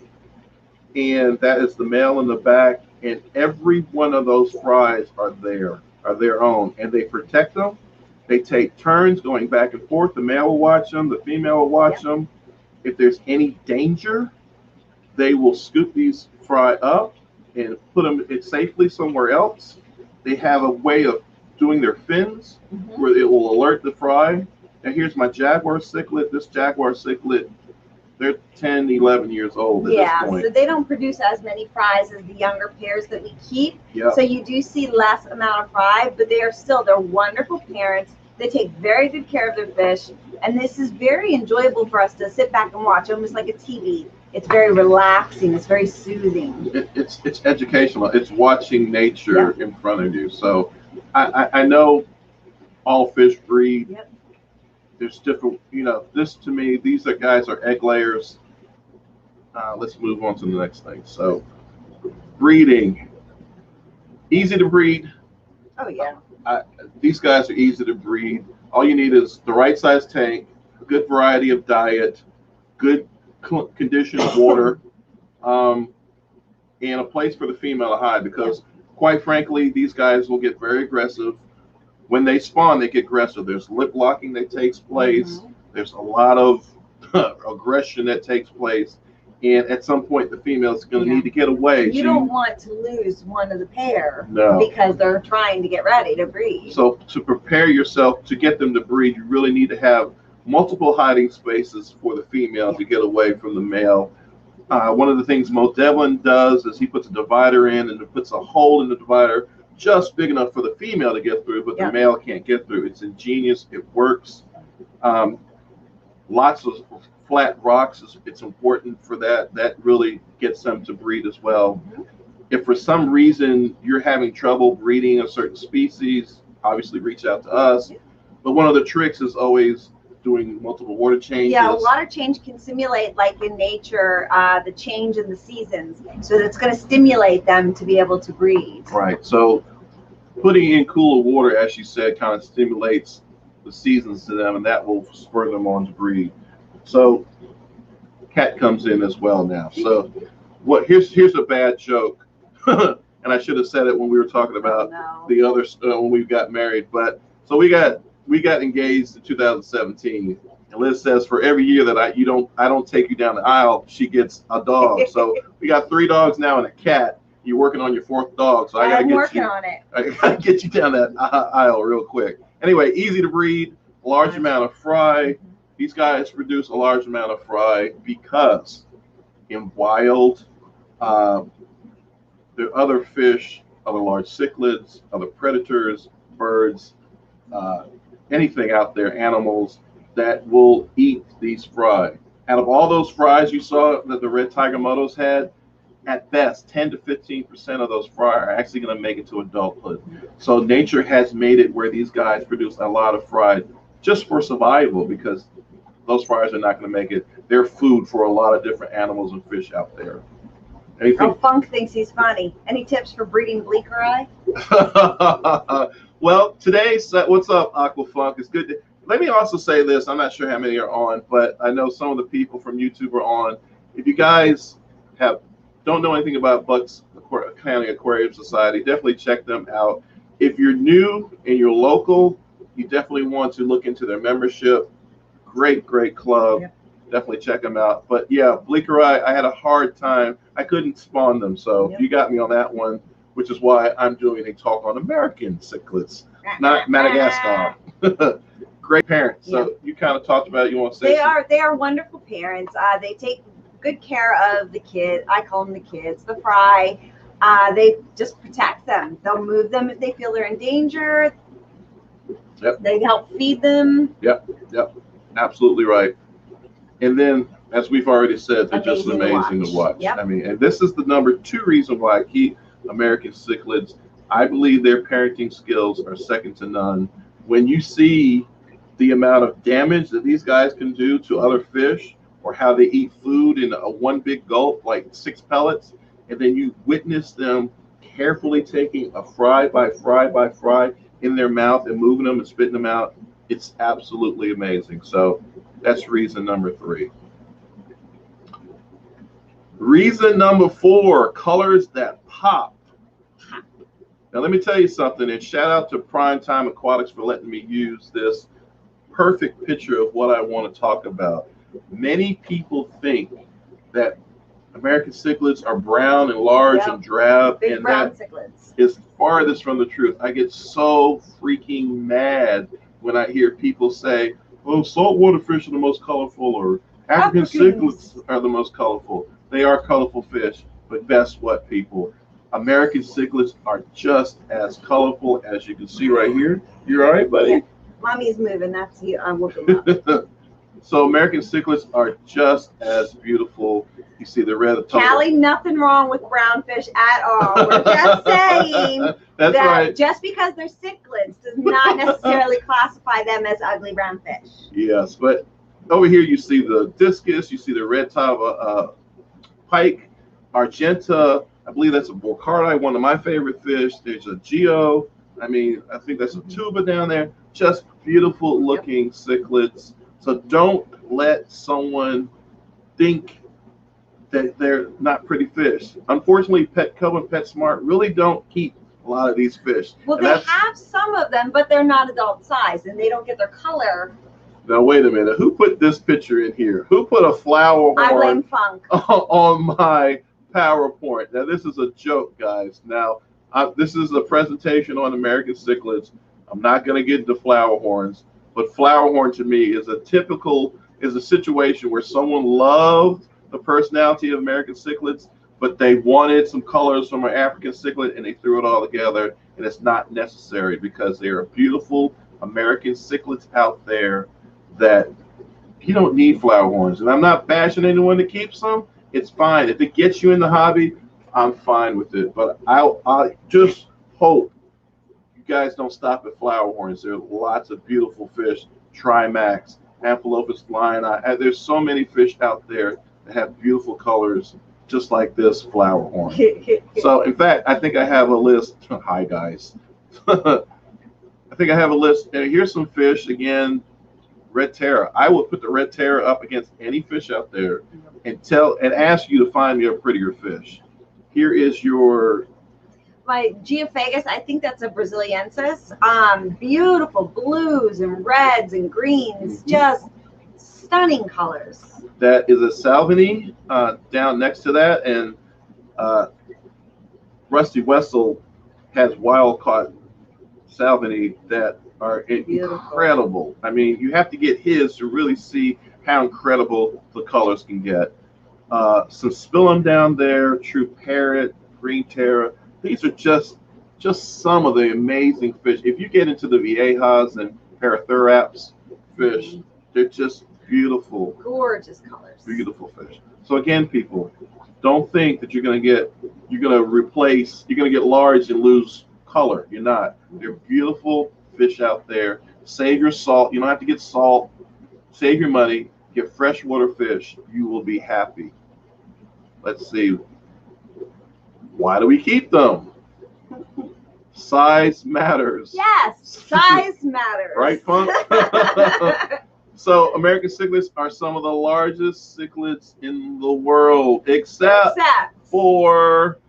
S2: and that is the male in the back. And every one of those fries are their own, and they protect them. They take turns going back and forth. The male will watch them, the female will watch them. If there's any danger, they will scoop these fry up and put them safely somewhere else. They have a way of doing their fins where it will alert the fry. And here's my jaguar cichlid. This jaguar cichlid, they're 10, 11 years old at this point.
S3: So they don't produce as many fries as the younger pairs that we keep. Yep. So you do see less amount of fry, but they're wonderful parents. They take very good care of their fish. And this is very enjoyable for us to sit back and watch, almost like a TV. It's very relaxing. It's very soothing.
S2: It's educational. It's watching nature in front of you. So I know all fish breed. Yep. There's different, this to me, these guys are egg layers. Let's move on to the next thing. So breeding, easy to breed,
S3: Oh yeah.
S2: These guys are easy to breed. All you need is the right size tank, a good variety of diet, good conditioned water, and a place for the female to hide, because quite frankly, these guys will get very aggressive. When they spawn, they get aggressive. There's lip locking that takes place. There's a lot of aggression that takes place. And at some point, the female is going to need to get away.
S3: You don't want to lose one of the pair
S2: No.
S3: because they're trying to get ready to breed.
S2: So to prepare yourself to get them to breed, you really need to have multiple hiding spaces for the female to get away from the male. One of the things Mclaughlin does is he puts a divider in, and it puts a hole in the divider just big enough for the female to get through, but the male can't get through. It's ingenious. It works. Lots of flat rocks, it's important for that. That really gets them to breed as well. If for some reason you're having trouble breeding a certain species, obviously reach out to us. But one of the tricks is always doing multiple water changes.
S3: Yeah, water change can simulate, like in nature, the change in the seasons. So that's going to stimulate them to be able to breed.
S2: Right. So putting in cooler water, as you said, kind of stimulates the seasons to them, and that will spur them on to breed. So Cat comes in as well now. So here's a bad joke, and I should have said it when we were talking about the other when we got married. But so we got engaged in 2017, and Liz says for every year that I don't take you down the aisle, she gets a dog. So we got 3 dogs now and a cat. You're working on your 4th dog, so I gotta get you down that aisle real quick. Anyway, easy to breed, large amount of fry. These guys produce a large amount of fry because in wild, there are other fish, other large cichlids, other predators, birds, anything out there, animals that will eat these fry. Out of all those fries you saw that the red tiger motos had, at best, 10 to 15% of those fry are actually going to make it to adulthood. So nature has made it where these guys produce a lot of fry just for survival, because those fries are not going to make it. They're food for a lot of different animals and fish out there. Anything?
S3: Oh, Funk thinks he's funny. Any tips for breeding bleaker eye?
S2: Well, today's what's up, Aqua Funk? It's good. Let me also say this. I'm not sure how many are on, but I know some of the people from YouTube are on. If you guys don't know anything about Bucks County Aquarium Society, definitely check them out. If you're new and you're local, you definitely want to look into their membership. Great club. Definitely check them out. But yeah, bleaker eye, I had a hard time. I couldn't spawn them, so you got me on that one, which is why I'm doing a talk on American cichlids, not Madagascar. Great parents. So you kind of talked about it. You want to say
S3: they are wonderful parents. They take good care of the kids. I call them the kids, the fry. They just protect them. They'll move them if they feel they're in danger. They help feed them.
S2: Yep. Absolutely right. And then, as we've already said, they're just amazing to watch. I mean, and this is the number 2 reason why I keep American cichlids. I believe their parenting skills are second to none. When you see the amount of damage that these guys can do to other fish, or how they eat food in a one big gulp, like 6 pellets, and then you witness them carefully taking a fry by fry by fry in their mouth and moving them and spitting them out, it's absolutely amazing. So that's reason number 3. Reason number 4, colors that pop. Now let me tell you something, and shout out to Primetime Aquatics for letting me use this perfect picture of what I want to talk about. Many people think that American cichlids are brown and large and drab,
S3: big
S2: and
S3: brown
S2: that
S3: cichlids
S2: is farthest from the truth. I get so freaking mad when I hear people say, "Oh, saltwater fish are the most colorful," or African cichlids are the most colorful. They are colorful fish, but guess what, people? American cichlids are just as colorful as you can see right here. You all right, buddy?
S3: Mommy's moving. That's you. I'm looking up.
S2: So American cichlids are just as beautiful. You see the red.
S3: Callie, nothing wrong with brown fish at all. We're just saying that just because they're cichlids does not necessarily classify them as ugly brown fish.
S2: Yes, but over here you see the discus, you see the red top pike, Argenta. I believe that's a Bocardi, one of my favorite fish. There's a Geo, I mean, I think that's a tuba down there. Just beautiful looking cichlids. So don't let someone think that they're not pretty fish. Unfortunately, Petco and PetSmart really don't keep a lot of these fish.
S3: Well,
S2: And
S3: they have some of them, but they're not adult size, and they don't get their color.
S2: Now, wait a minute. Who put this picture in here? Who put a flower
S3: I blame
S2: horn
S3: Funk.
S2: on my PowerPoint? Now, this is a joke, guys. Now, this is a presentation on American Cichlids. I'm not going to get into flower horns, but flower horn to me is a situation where someone loved the personality of American Cichlids, but they wanted some colors from an African cichlid and they threw it all together, and it's not necessary because there are beautiful American cichlids out there that you don't need flower horns. And I'm not bashing anyone that keeps them. It's fine. If it gets you in the hobby, I'm fine with it. But I just hope you guys don't stop at flower horns. There are lots of beautiful fish, Trimax, Amphilophus lioni. There's so many fish out there that have beautiful colors, just like this flower horn. So, in fact, I think I have a list. Hi, guys. I think I have a list. And here's some fish. Again, red Terra. I will put the red Terra up against any fish out there and ask you to find me a prettier fish. Here is
S3: my Geophagus. I think that's a Braziliensis. Beautiful blues and reds and greens, just stunning colors.
S2: That is a Salvini down next to that, and Rusty Wessel has wild caught Salvini that are incredible. I mean, you have to get his to really see how incredible the colors can get. Some Spillum down there, True Parrot, Green Terra. These are just some of the amazing fish. If you get into the Viejas and Paratheraps fish, they're just beautiful.
S3: Gorgeous colors.
S2: Beautiful fish. So again, people, don't think that you're going to get large and lose color. You're not. They're beautiful fish out there. Save your salt. You don't have to get salt. Save your money. Get freshwater fish. You will be happy. Let's see. Why do we keep them? Size matters.
S3: Yes, size matters.
S2: Right, Funk? So American cichlids are some of the largest cichlids in the world, except for,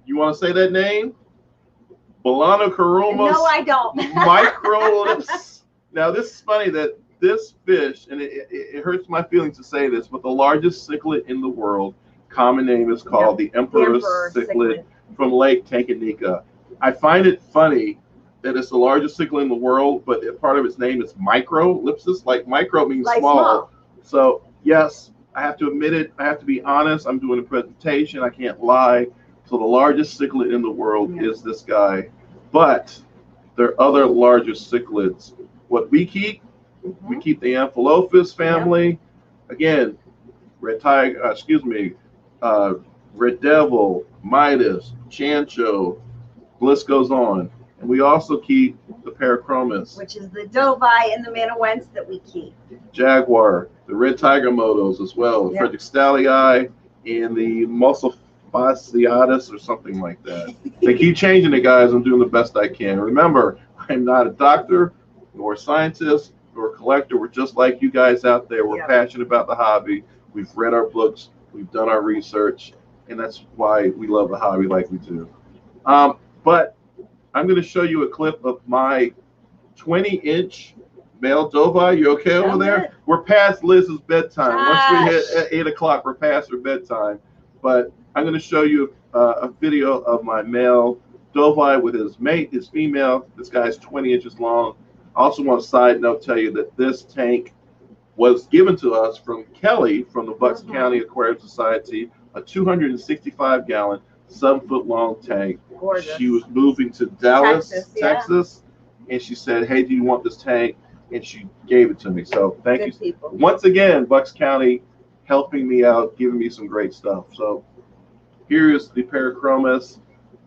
S2: you want to say that name? Balanocarumus.
S3: No, I don't.
S2: Microlips. Now, this is funny that this fish, and it hurts my feelings to say this, but the largest cichlid in the world, common name is called the Emperor cichlid from Lake Tanganyika. I find it funny that it's the largest cichlid in the world, but part of its name is Microlipsis. Like micro means like small. So yes, I have to admit it. I have to be honest. I'm doing a presentation. I can't lie. So the largest cichlid in the world is this guy. But there are other larger cichlids. What we keep the Amphilophus family. Again, red tiger. Red devil, Midas, Chancho. List goes on. And we also keep the Parachromis,
S3: which is the Dovi and the Manawents that we keep.
S2: Jaguar, the red tiger motos as well, the Frederick Stallii, and the Muscle-fasciatus or something like that. They keep changing it, guys. I'm doing the best I can. Remember, I'm not a doctor, nor a scientist, nor a collector. We're just like you guys out there. We're passionate about the hobby. We've read our books. We've done our research. And that's why we love the hobby like we do. But I'm going to show you a clip of my 20-inch male Dovi. You okay over there? We're past Liz's bedtime. Once we hit at 8 o'clock, we're past her bedtime. But I'm going to show you a video of my male Dovi with his mate, his female. This guy's 20 inches long. I also want to side note tell you that this tank was given to us from Kelly from the Bucks County Aquarium Society, a 265-gallon, 7-foot-long tank.
S3: Gorgeous.
S2: She was moving to Dallas, Texas, and she said, "Hey, do you want this tank?" And she gave it to me. So thank you once again, Bucks County, helping me out, giving me some great stuff. So here is the Parachromis,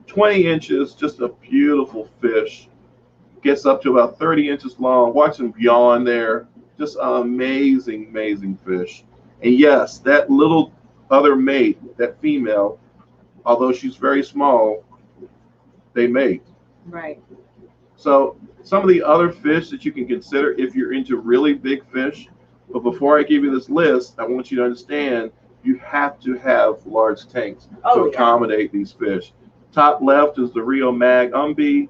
S2: 20 inches, just a beautiful fish. Gets up to about 30 inches long. Watch him yawn there. Just an amazing, amazing fish. And yes, that little other mate, that female, although she's very small, they mate.
S3: Right.
S2: So some of the other fish that you can consider if you're into really big fish, but before I give you this list, I want you to understand you have to have large tanks to accommodate these fish. Top left is the Rio Mag Umbi.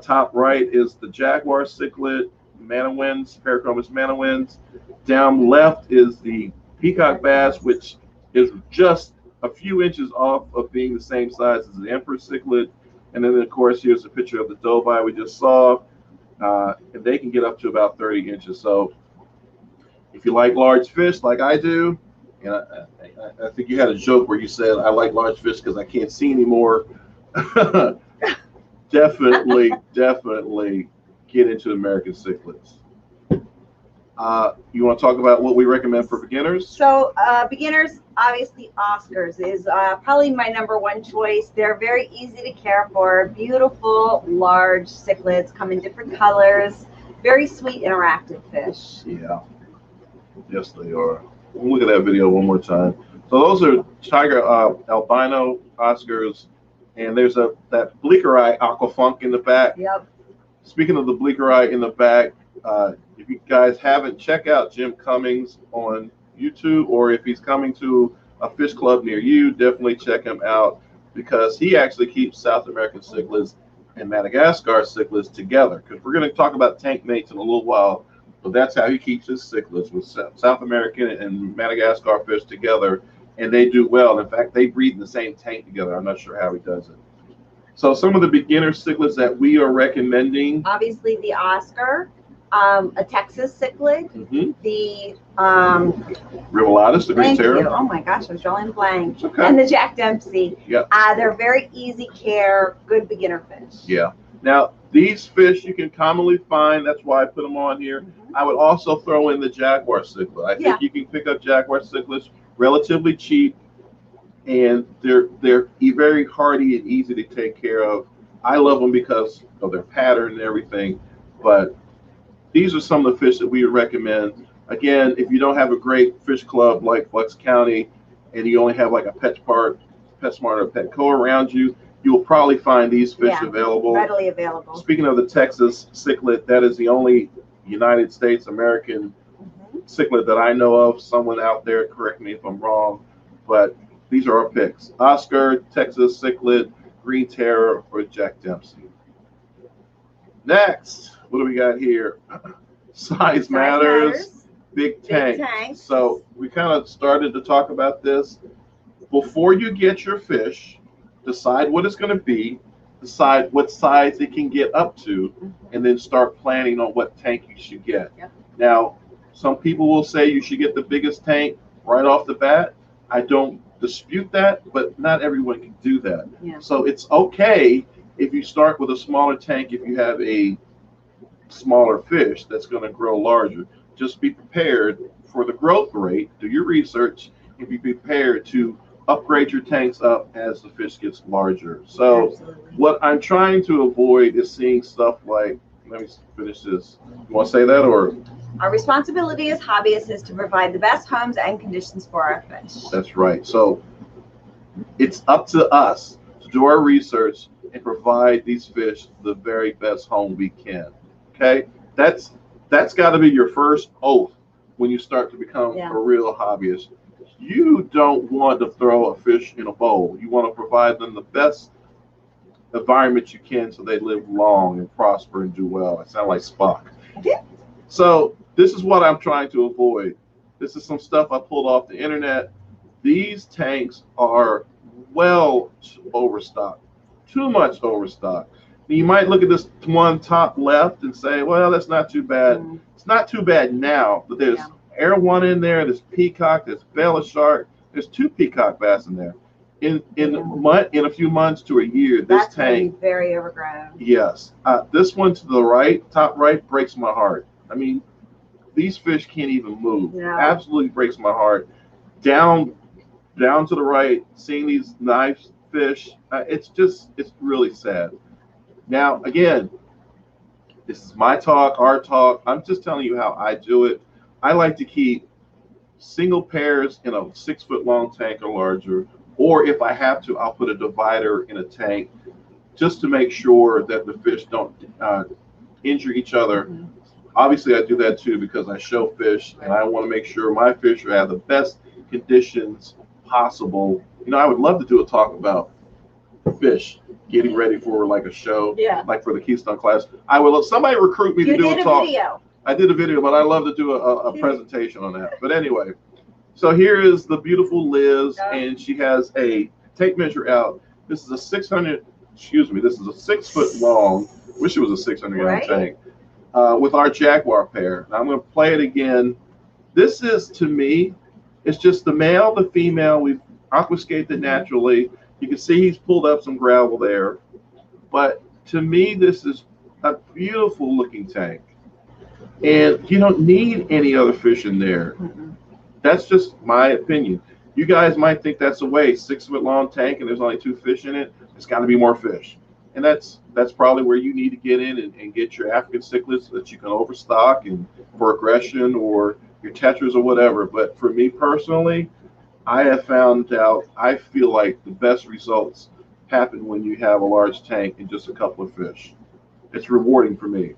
S2: Top right is the Jaguar Cichlid, Manawins, Paracomus Manawins. Down left is the Peacock Bass, which is just a few inches off of being the same size as the Emperor Cichlid. And then, of course, here's a picture of the Dovi we just saw. And they can get up to about 30 inches. So if you like large fish like I do, and I think you had a joke where you said, I like large fish because I can't see anymore. Definitely get into American Cichlids. You want to talk about what we recommend for beginners?
S3: So beginners, obviously Oscars is probably my #1 choice. They're very easy to care for. Beautiful, large cichlids, come in different colors. Very sweet, interactive fish.
S2: Yeah. Yes, they are. Look at that video one more time. So those are tiger albino Oscars. And there's that bleaker eye aquafunk in the back.
S3: Yep.
S2: Speaking of the bleaker eye in the back, if you guys haven't, check out Jim Cummings on YouTube, or if he's coming to a fish club near you, definitely check him out, because he actually keeps South American cichlids and Madagascar cichlids together. Because we're going to talk about tank mates in a little while, but that's how he keeps his cichlids, with South American and Madagascar fish together. And they do well. In fact, they breed in the same tank together. I'm not sure how he does it. So some of the beginner cichlids that we are recommending.
S3: Obviously the Oscar, a Texas cichlid, the
S2: Rivellatus, the green terror.
S3: Oh my gosh, I was drawing a blank.
S2: Okay.
S3: And the Jack Dempsey.
S2: Yep.
S3: They're very easy care, good beginner fish.
S2: Yeah. Now, these fish you can commonly find. That's why I put them on here. I would also throw in the Jaguar cichlid. I think you can pick up Jaguar cichlids relatively cheap, and they're very hardy and easy to take care of. I love them because of their pattern and everything, but these are some of the fish that we would recommend. Again, if you don't have a great fish club like Bucks County, and you only have like a PetSmart or Petco around you, you will probably find these fish available.
S3: Readily available.
S2: Speaking of the Texas cichlid, that is the only United States American cichlid that I know of. Someone out there, correct me if I'm wrong, but these are our picks: Oscar, Texas cichlid, green terror, or Jack Dempsey. Next, what do we got here? Size matters. Big tank. So we kind of started to talk about this. Before you get your fish, decide what it's going to be, decide what size it can get up to, and then start planning on what tank you should get. Now, some people will say you should get the biggest tank right off the bat. I don't dispute that, but not everyone can do that. So it's okay if you start with a smaller tank if you have a smaller fish that's going to grow larger. Just be prepared for the growth rate, do your research, and be prepared to upgrade your tanks up as the fish gets larger. So what I'm trying to avoid is seeing stuff like, let me finish this. You want to say that, or?
S3: Our responsibility as hobbyists is to provide the best homes and conditions for our fish.
S2: That's right. So it's up to us to do our research and provide these fish the very best home we can. Okay? That's got to be your first oath when you start to become a real hobbyist. You don't want to throw a fish in a bowl. You want to provide them the best environment you can so they live long and prosper and do well. I sound like Spock. So this is what I'm trying to avoid. This is some stuff I pulled off the internet. These tanks are well overstocked, too much overstocked. You might look at this one top left and say, well, that's not too bad. It's not too bad now, but there's Air One in there, there's Peacock, there's Bella Shark, there's 2 Peacock bass in there. In a few months to a year, this tank
S3: very overgrown.
S2: Yes, this one to the right, top right, breaks my heart. I mean, these fish can't even move. Absolutely breaks my heart. Down to the right, seeing these nice fish, it's really sad. Now, again, this is my talk, our talk. I'm just telling you how I do it. I like to keep single pairs in a 6-foot long tank or larger, or if I have to, I'll put a divider in a tank just to make sure that the fish don't injure each other. Obviously, I do that too because I show fish and I want to make sure my fish have the best conditions possible. You know, I would love to do a talk about fish getting ready for like a show, like for the Keystone class. I would love somebody recruit me to do a talk.
S3: Video.
S2: I did a video, but I love to do a presentation on that. But anyway, so here is the beautiful Liz, and she has a tape measure out. This is a 600. Excuse me. This is a 6 foot long. Wish it was a 600 gallon tank. With our Jaguar pair. Now I'm going to play it again. This is, to me, it's just the male, the female. We've aquascaped it naturally. You can see he's pulled up some gravel there. But to me, this is a beautiful looking tank. And you don't need any other fish in there. That's just my opinion. You guys might think that's a waste. 6 foot long tank and there's only 2 fish in it. There's got to be more fish. And that's probably where you need to get in and get your African cichlids so that you can overstock and for aggression or your tetras or whatever. But for me personally, I have found out, I feel like the best results happen when you have a large tank and just a couple of fish. It's rewarding for me.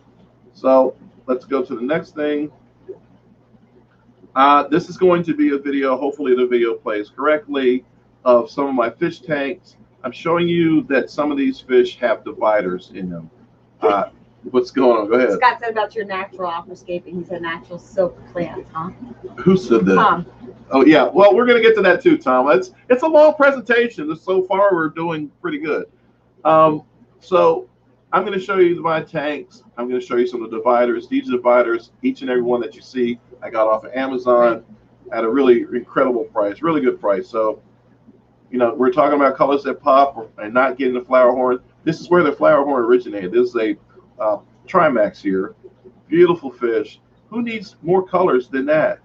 S2: So let's go to the next thing. This is going to be a video, hopefully the video plays correctly, of some of my fish tanks. I'm showing you that some of these fish have dividers in them. What's going on? Go ahead.
S3: Scott said about your natural aquascaping. He said natural silk plants, huh?
S2: Who said that?
S3: Tom.
S2: Oh, yeah. Well, we're going to get to that too, Tom. It's a long presentation. So far, we're doing pretty good. So I'm going to show you my tanks. I'm going to show you some of the dividers. These dividers, each and every one that you see, I got off of Amazon at a really incredible price, really good price. So, you know, we're talking about colors that pop and not getting the flower horn. This is where the flower horn originated. This is a Trimax here. Beautiful fish. Who needs more colors than that?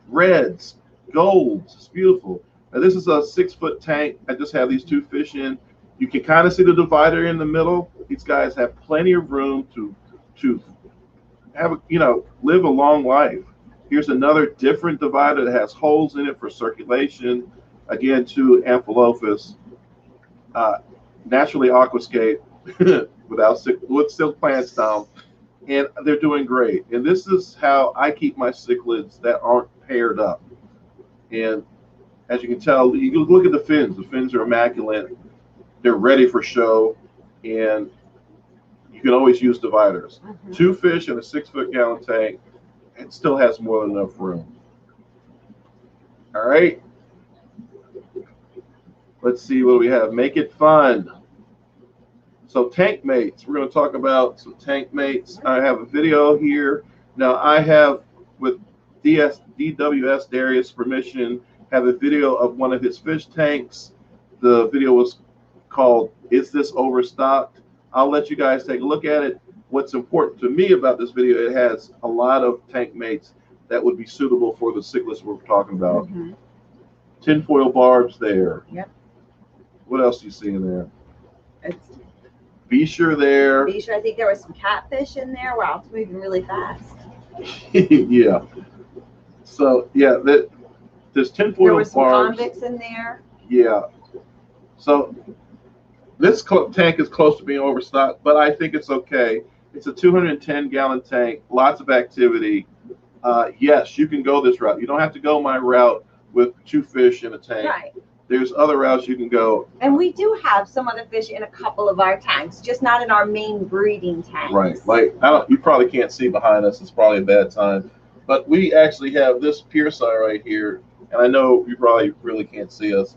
S2: Reds, golds. It's beautiful. Now, this is a 6 foot tank. I just have these 2 fish in. You can kind of see the divider in the middle. These guys have plenty of room to have, you know, live a long life. Here's another different divider that has holes in it for circulation. Again, 2 Amphilophus, naturally aquascape with silk plants down, and they're doing great. And this is how I keep my cichlids that aren't paired up. And as you can tell, you look at the fins. The fins are immaculate. They're ready for show, and you can always use dividers. 2 fish in a 6 foot gallon tank, it still has more than enough room. All right. Let's see what we have. Make it fun. So tank mates. We're going to talk about some tank mates. I have a video here. Now I have, with DWS Darius' permission, have a video of one of his fish tanks. The video was called "Is This Overstocked?" I'll let you guys take a look at it. What's important to me about this video, it has a lot of tank mates that would be suitable for the cichlids we're talking about. Tinfoil barbs there. Yep. What else do you see in there?
S3: It's
S2: Bisher there.
S3: Bisher, I think there was some catfish in there. Wow, it's moving really fast.
S2: Yeah. So yeah, there's tinfoil
S3: there was some
S2: barbs.
S3: convicts in there.
S2: Yeah. So this tank is close to being overstocked, but I think it's okay. It's a 210 gallon tank, lots of activity. Yes, you can go this route. You don't have to go my route with 2 fish in a tank.
S3: Right.
S2: There's other routes you can go.
S3: And we do have some other fish in a couple of our tanks, just not in our main breeding tanks.
S2: Right. Like, you probably can't see behind us. It's probably a bad time. But we actually have this Pearsi right here, and I know you probably really can't see us.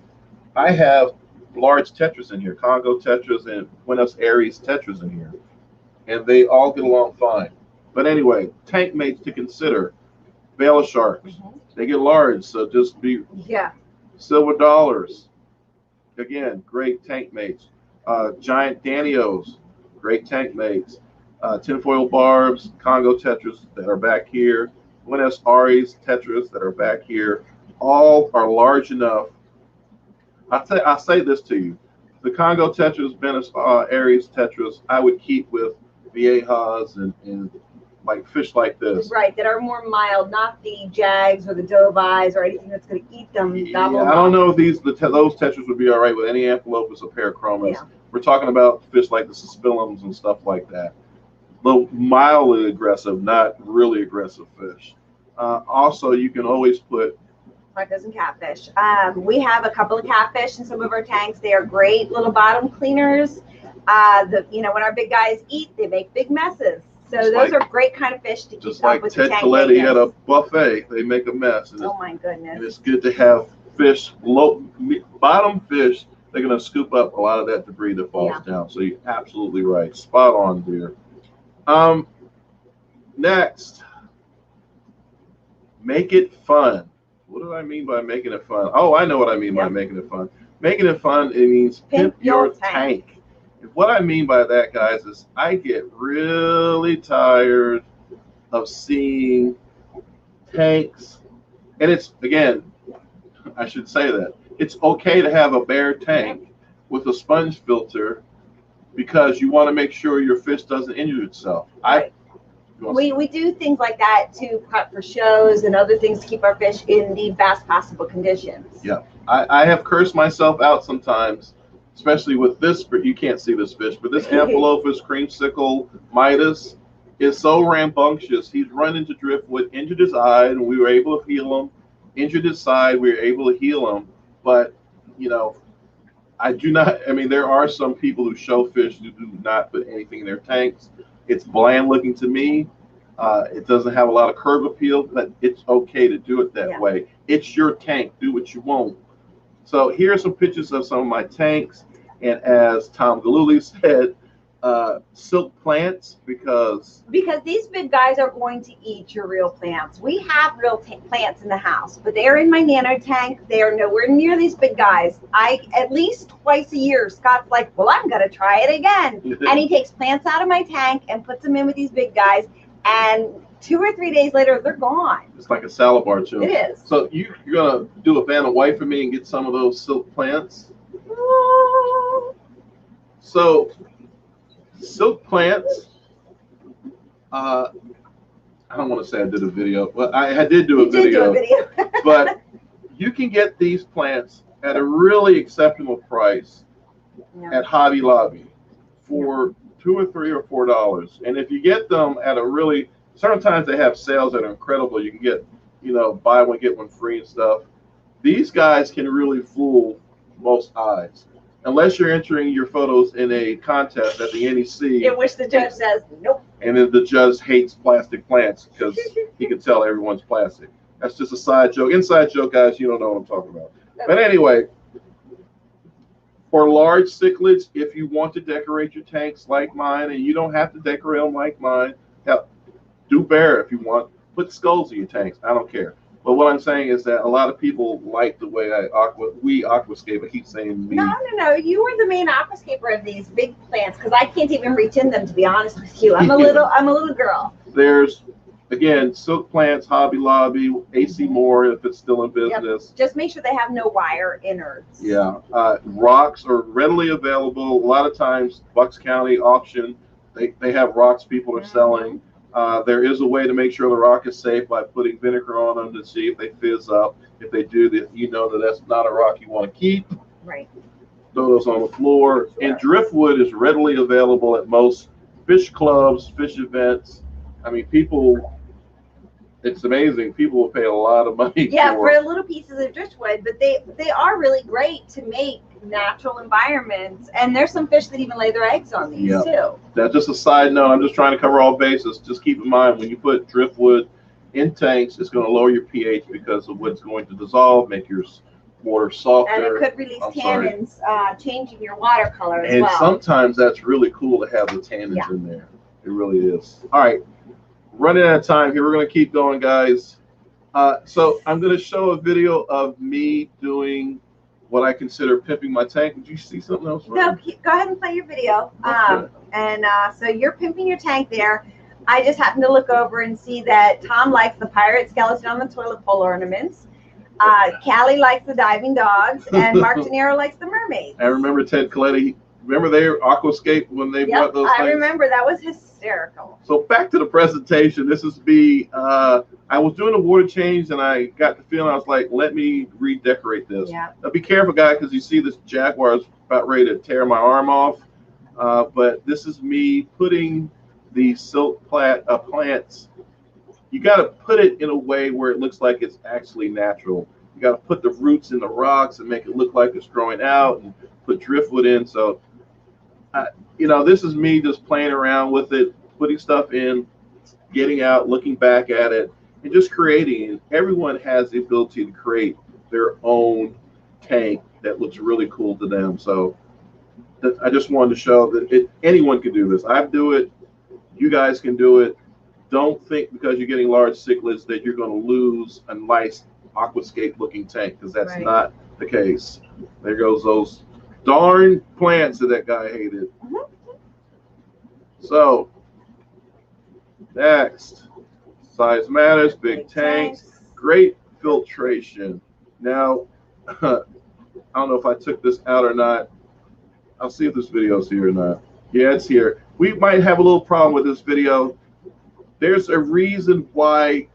S2: I have large tetras in here, Congo tetras and Buenos Aires tetras in here, and they all get along fine. But anyway, tank mates to consider. Bala sharks, they get large, so just be silver dollars. Again, great tank mates. Giant Danios, great tank mates. Tinfoil barbs, Congo tetras that are back here. Buenos Aires tetras that are back here. All are large enough. I'll say this to you. The Congo tetras, Buenos Aires tetras, I would keep with viejas and like fish like this.
S3: Right, that are more mild, not the jags or the dovies or anything that's going to eat them.
S2: Yeah, I don't know if those tetras would be all right with any Amphilophus or Parachromis. We're talking about fish like the Suspilums and stuff like that. The mildly aggressive, not really aggressive fish. Also, you can always put
S3: Micos and catfish. We have a couple of catfish in some of our tanks. They are great little bottom cleaners. When our big guys eat, they make big messes. So those are great kind of fish to keep
S2: just
S3: up
S2: like
S3: with
S2: Ted
S3: the tank
S2: Coletti
S3: maintenance.
S2: at a buffet. They make a mess.
S3: Oh my goodness.
S2: And it's good to have fish, bottom fish. They're going to scoop up a lot of that debris that falls down. So you're absolutely right. Spot on, dear. Next, make it fun. What do I mean by making it fun? Oh, I know what I mean by making it fun. Making it fun, it means pimp your tank. And what I mean by that, guys, is I get really tired of seeing tanks. And it's, again, I should say that. It's okay to have a bare tank with a sponge filter because you want to make sure your fish doesn't injure itself.
S3: Right. We do things like that to prep for shows and other things to keep our fish in the best possible conditions.
S2: Yeah, I have cursed myself out sometimes, especially with this, but you can't see this fish, but this Amphilophus creamsicle Midas is so rambunctious. He's run into driftwood, injured his eye, and we were able to heal him. Injured his side, we were able to heal him. But, I do not, there are some people who show fish who do not put anything in their tanks. It's bland looking to me. It doesn't have a lot of curb appeal, but it's okay to do it that way. It's your tank. Do what you want. So here are some pictures of some of my tanks. And as Tom Galuli said, silk plants because
S3: these big guys are going to eat your real plants. We have real plants in the house, but they are in my nano tank. They are nowhere near these big guys. At least twice a year, Scott's like, well, I'm going to try it again. And he takes plants out of my tank and puts them in with these big guys. And 2 or 3 days later, they're gone.
S2: It's like a salad bar, too.
S3: It is.
S2: So you're going to do a Vanna White for me and get some of those silk plants? So silk plants, I don't want to say I did a video. Well, I did do a video. But you can get these plants at a really acceptable price at Hobby Lobby for $2 or $3 or $4. And if you get them at a really, sometimes they have sales that are incredible. You can get, buy one, get one free and stuff. These guys can really fool most eyes. Unless you're entering your photos in a contest at the NEC.
S3: In which the judge says, nope.
S2: And then the judge hates plastic plants because he can tell everyone's plastic. That's just a side joke. Inside joke, guys, you don't know what I'm talking about. But anyway, for large cichlids, if you want to decorate your tanks like mine, and you don't have to decorate them like mine, do bear if you want. Put skulls in your tanks. I don't care. But what I'm saying is that a lot of people like the way we aquascape. I keep saying me.
S3: No. You were the main aquascaper of these big plants because I can't even reach in them, to be honest with you. I'm a little girl. There's,
S2: again, silk plants, Hobby Lobby, AC Moore if it's still in business.
S3: Just make sure they have no wire innards.
S2: Yeah. Rocks are readily available. A lot of times, Bucks County auction, they have rocks people are selling. There is a way to make sure the rock is safe by putting vinegar on them to see if they fizz up. If they do, that that's not a rock you want to keep.
S3: Right.
S2: Throw those on the floor. Sure. And driftwood is readily available at most fish clubs, fish events. It's amazing. People will pay a lot of money
S3: for little pieces of driftwood, but they are really great to make natural environments. And there's some fish that even lay their eggs on these too.
S2: That's just a side note. I'm just trying to cover all bases. Just keep in mind when you put driftwood in tanks, it's going to lower your pH because the wood's going to dissolve, make your water softer.
S3: And it could release tannins, changing your water color as well.
S2: And sometimes that's really cool to have the tannins in there. It really is. All right. Running out of time here. We're going to keep going, guys. So I'm going to show a video of me doing what I consider pimping my tank. Did you see something else?
S3: No, go ahead and play your video. So you're pimping your tank there. I just happened to look over and see that Tom likes the pirate skeleton on the toilet bowl ornaments. Callie likes the diving dogs, and Mark De Niro likes the mermaids.
S2: I remember Ted Coletti Remember Aquascape when they brought those things?
S3: I remember. That was hysterical.
S2: So back to the presentation. This is me. I was doing a water change and I got the feeling, I was like, let me redecorate this.
S3: Yeah.
S2: Now be careful, guys, because you see this jaguar is about ready to tear my arm off. But this is me putting the silk plants. You got to put it in a way where it looks like it's actually natural. You got to put the roots in the rocks and make it look like it's growing out, and put driftwood in. So, you know, this is me just playing around with it, putting stuff in, getting out, looking back at it, and just creating. And everyone has the ability to create their own tank that looks really cool to them. So I just wanted to show that anyone can do this. I do it. You guys can do it. Don't think because you're getting large cichlids that you're going to lose a nice aquascape looking tank, because that's not the case. There goes those darn plants that guy hated. So next, size matters, big tanks, great filtration. Now, I don't know if I took this out or not. I'll see if this video's here or not. Yeah, it's here. We might have a little problem with this video. There's a reason why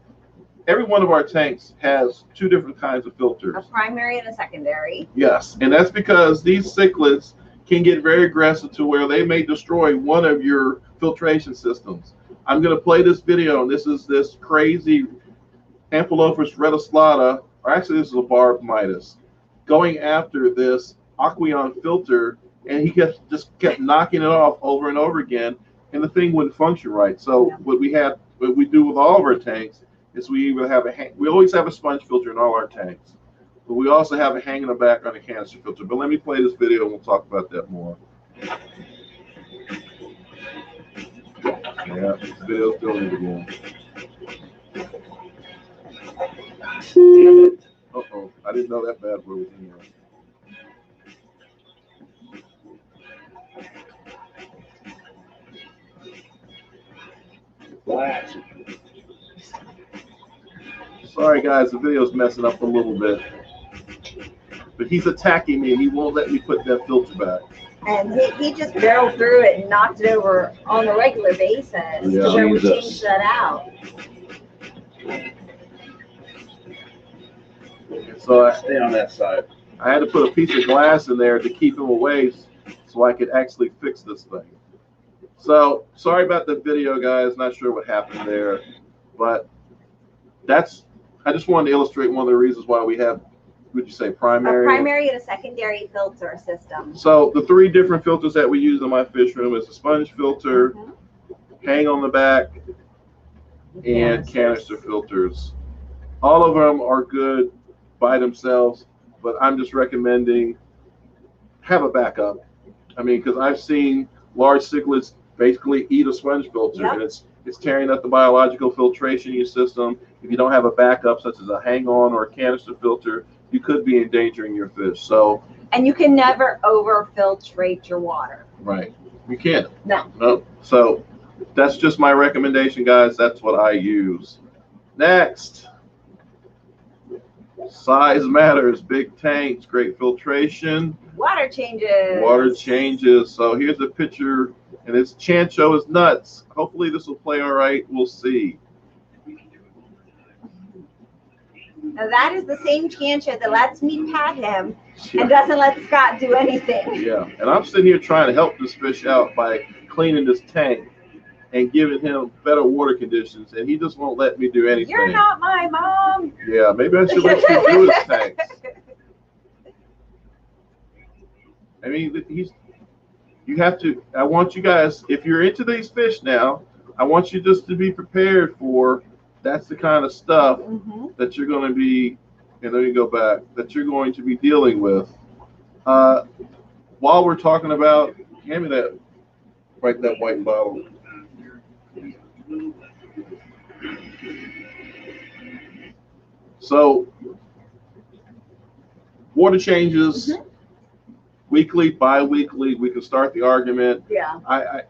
S2: every one of our tanks has two different kinds of filters.
S3: A primary and a secondary.
S2: Yes, and that's because these cichlids can get very aggressive to where they may destroy one of your filtration systems. I'm going to play this video, and this is this crazy Amphilophus reticulata, or actually this is a barb midas, going after this Aqueon filter, and he just kept knocking it off over and over again, and the thing wouldn't function right. So what we do with all of our tanks is we either have we always have a sponge filter in all our tanks, but we also have a hang in the back on a canister filter. But let me play this video and we'll talk about that more. Yeah, this video's doing it again. Uh-oh, I didn't know that bad word was in here. Sorry guys, the video's messing up a little bit, but he's attacking me and he won't let me put that filter back.
S3: And he just barreled through it and knocked it over on a regular basis.
S2: Yeah,
S3: where we changed that out.
S2: So
S4: Stay on that side.
S2: I had to put a piece of glass in there to keep him away so I could actually fix this thing. So sorry about the video, guys. Not sure what happened there, but I just wanted to illustrate one of the reasons why we have, would you say, primary?
S3: A primary and a secondary filter system.
S2: So the three different filters that we use in my fish room is a sponge filter, hang on the back, and canister filters. All of them are good by themselves, but I'm just recommending have a backup. I mean, because I've seen large cichlids basically eat a sponge filter, and it's tearing up the biological filtration in your system. If you don't have a backup, such as a hang-on or a canister filter, you could be endangering your fish. So,
S3: and you can never over-filtrate your water.
S2: Right, you can't.
S3: No.
S2: So that's just my recommendation, guys. That's what I use. Next, size matters. Big tanks, great filtration.
S3: Water changes.
S2: Water changes. So here's a picture, and it's Chancho is nuts. Hopefully this will play all right. We'll see.
S3: Now that is the same Chancho that lets me pat him and doesn't let Scott do anything.
S2: Yeah, and I'm sitting here trying to help this fish out by cleaning this tank and giving him better water conditions, and he just won't let me do anything.
S3: You're not my mom.
S2: Yeah, maybe I should let you do his tanks. I mean, you have to, I want you guys, if you're into these fish now, I want you just to be prepared for, that's the kind of stuff that you're going to be, and let me go back, that you're going to be dealing with. While we're talking about, hand me that, right, that white bottle. So, water changes, weekly, bi-weekly, we can start the argument.
S3: Yeah.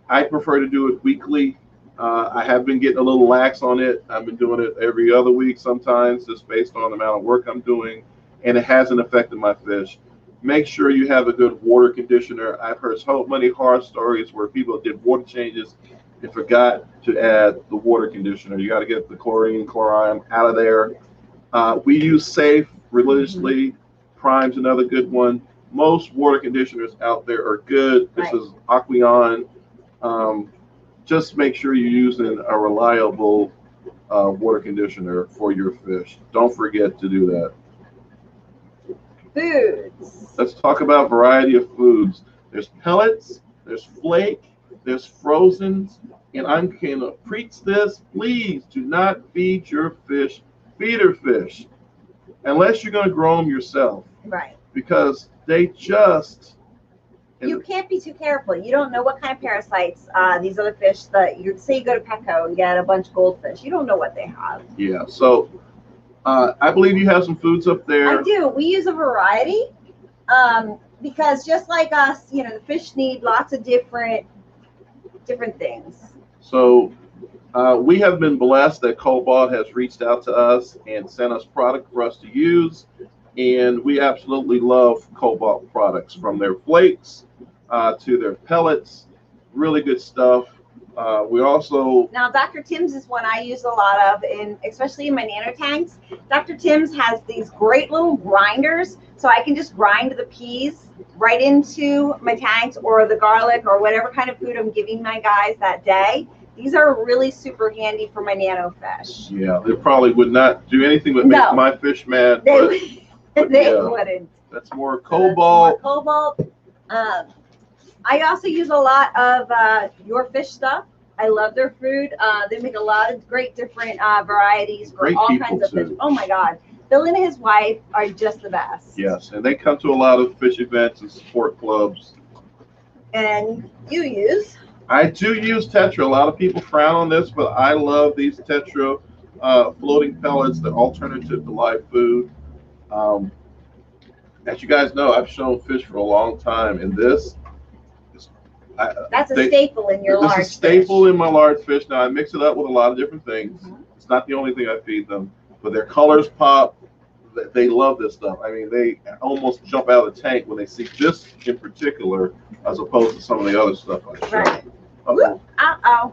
S2: I prefer to do it weekly. I have been getting a little lax on it. I've been doing it every other week sometimes, just based on the amount of work I'm doing, and it hasn't affected my fish. Make sure you have a good water conditioner. I've heard so many horror stories where people did water changes and forgot to add the water conditioner. You got to get the chlorine, chlorine out of there. We use Safe religiously. Prime's another good one. Most water conditioners out there are good. This is Aqueon. Just make sure you're using a reliable water conditioner for your fish. Don't forget to do that.
S3: Foods.
S2: Let's talk about variety of foods. There's pellets, there's flake, there's frozens, and I'm going to preach this. Please do not feed your fish feeder fish unless you're going to grow them yourself.
S3: Right.
S2: Because they just...
S3: You can't be too careful. You don't know what kind of parasites these other fish that you say you go to Petco and get a bunch of goldfish. You don't know what they have.
S2: Yeah. So I believe you have some foods up there.
S3: I do. We use a variety because just like us, you know, the fish need lots of different things.
S2: So we have been blessed that Cobalt has reached out to us and sent us product for us to use. And we absolutely love Cobalt products, from their flakes to their pellets. Really good stuff. We also...
S3: Now, Dr. Tim's is one I use a lot of, especially in my nano tanks. Dr. Tim's has these great little grinders, so I can just grind the peas right into my tanks, or the garlic, or whatever kind of food I'm giving my guys that day. These are really super handy for my nano fish.
S2: Yeah, they probably would not do anything but make my fish mad.
S3: They wouldn't.
S2: That's more Cobalt.
S3: Cobalt. I also use a lot of Your Fish stuff. I love their food. They make a lot of great different varieties for all kinds of fish. Oh my God. Bill and his wife are just the best.
S2: Yes, and they come to a lot of fish events and sport clubs.
S3: And you use?
S2: I do use Tetra. A lot of people frown on this, but I love these Tetra floating pellets, the alternative to live food. As you guys know, I've shown fish for a long time, and this is
S3: that's a staple in your large fish.
S2: This is a staple in my large fish. Now, I mix it up with a lot of different things. It's not the only thing I feed them, but their colors pop. They love this stuff. I mean, they almost jump out of the tank when they see this in particular, as opposed to some of the other stuff I show.
S3: Right.
S2: Uh-oh.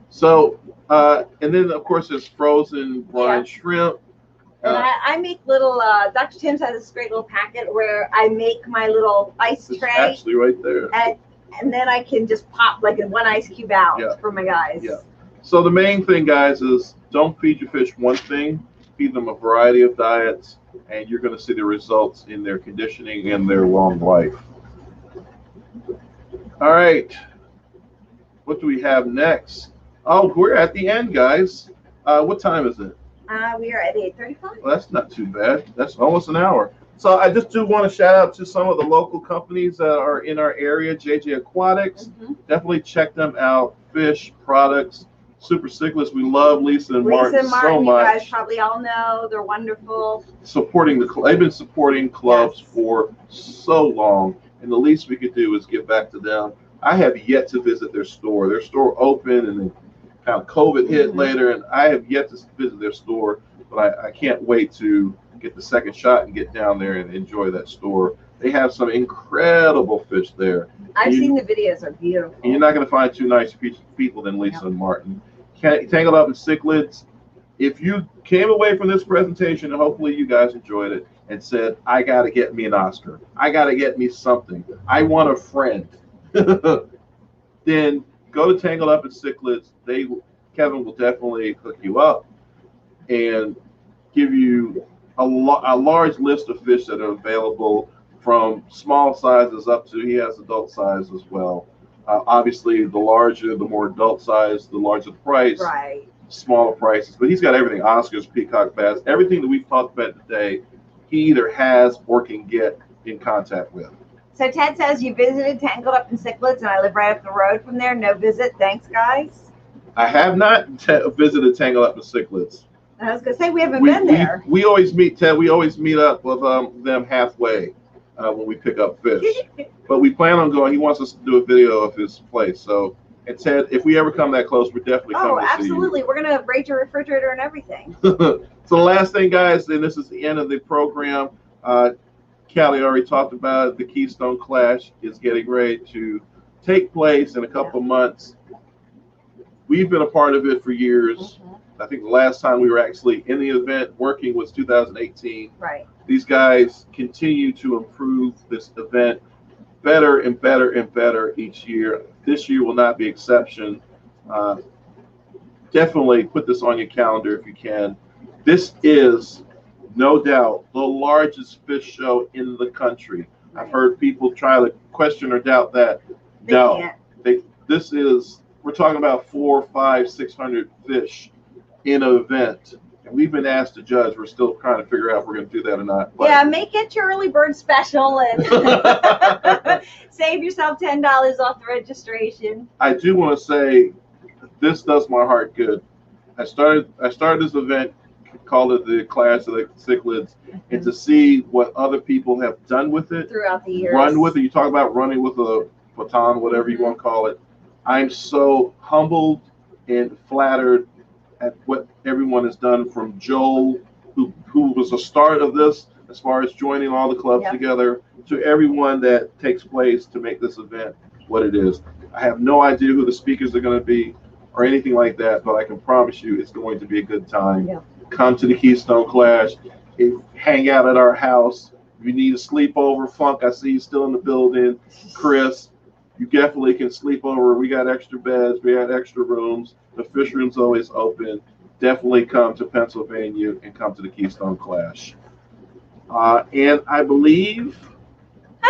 S2: So, and then, of course, there's frozen brine shrimp.
S3: And I make little, Dr. Tim's has this great little packet where I make my little ice tray.
S2: Actually right there.
S3: And then I can just pop like one ice cube out for my guys.
S2: Yeah. So the main thing, guys, is don't feed your fish one thing. Feed them a variety of diets, and you're going to see the results in their conditioning and their long life. All right. What do we have next? Oh, we're at the end, guys. What time is it?
S3: We are at 8:35.
S2: Well, that's not too bad. That's almost an hour. So I just do want to shout out to some of the local companies that are in our area. JJ Aquatics. Definitely check them out. Fish products. Super Cichlids. We love Lisa and Martin so much.
S3: You guys probably all know. They're wonderful.
S2: Supporting they've been supporting clubs for so long, and the least we could do is give back to them. I have yet to visit their store. Their store opened, and then kind of COVID hit later, and I have yet to visit their store, but I can't wait to get the second shot and get down there and enjoy that store. They have some incredible fish there.
S3: I've seen the videos. Are beautiful.
S2: And you're not going to find two nicer people than Lisa and Martin. Tangled Up in Cichlids. If you came away from this presentation, and hopefully you guys enjoyed it, and said, I got to get me an Oscar. I got to get me something. I want a friend. Then go to Tangled Up in Cichlids. Kevin will definitely hook you up and give you a large list of fish that are available, from small sizes up to, he has adult size as well. Obviously, the larger, the more adult size, the larger the price.
S3: Right.
S2: Smaller prices, but he's got everything: Oscars, peacock bass, everything that we've talked about today. He either has or can get in contact with.
S3: So Ted says you visited Tangled Up in Cichlids, and I live right up the road from there. No visit. Thanks, guys.
S2: I have not visited Tangled Up in Cichlids.
S3: I was gonna say we haven't been there.
S2: We always meet, Ted. We always meet up with them halfway when we pick up fish. But we plan on going. He wants us to do a video of his place. So, and Ted, if we ever come that close, we're definitely coming to see you.
S3: Oh, absolutely. We're gonna raid your refrigerator and everything.
S2: So the last thing, guys, and this is the end of the program. Callie already talked about it. The Keystone Clash is getting ready to take place in a couple of months. We've been a part of it for years. I think the last time we were actually in the event working was 2018.
S3: Right.
S2: These guys continue to improve this event better and better and better each year. This year will not be exception. Definitely put this on your calendar if you can. This is no doubt the largest fish show in the country. I've heard people try to question or doubt that. No, this is, we're talking about 400, 500, 600 fish in an event. And we've been asked to judge. We're still trying to figure out if we're going to do that or not. But
S3: yeah, make it your early bird special and save yourself $10 off the registration.
S2: I do want to say this does my heart good. I started this event, called it the Clash of the Cichlids, and to see what other people have done with it
S3: throughout the years.
S2: Run with it. You talk about running with a baton, whatever you want to call it. I'm so humbled and flattered at what everyone has done, from Joel, who was the start of this as far as joining all the clubs together, to everyone that takes place to make this event what it is. I have no idea who the speakers are going to be or anything like that, but I can promise you it's going to be a good time. Yeah. Come to the Keystone Clash, hang out at our house. If you need a sleepover, Funk, I see you still in the building. Chris, you definitely can sleep over. We got extra beds, we got extra rooms. The fish room's always open. Definitely come to Pennsylvania and come to the Keystone Clash. And I believe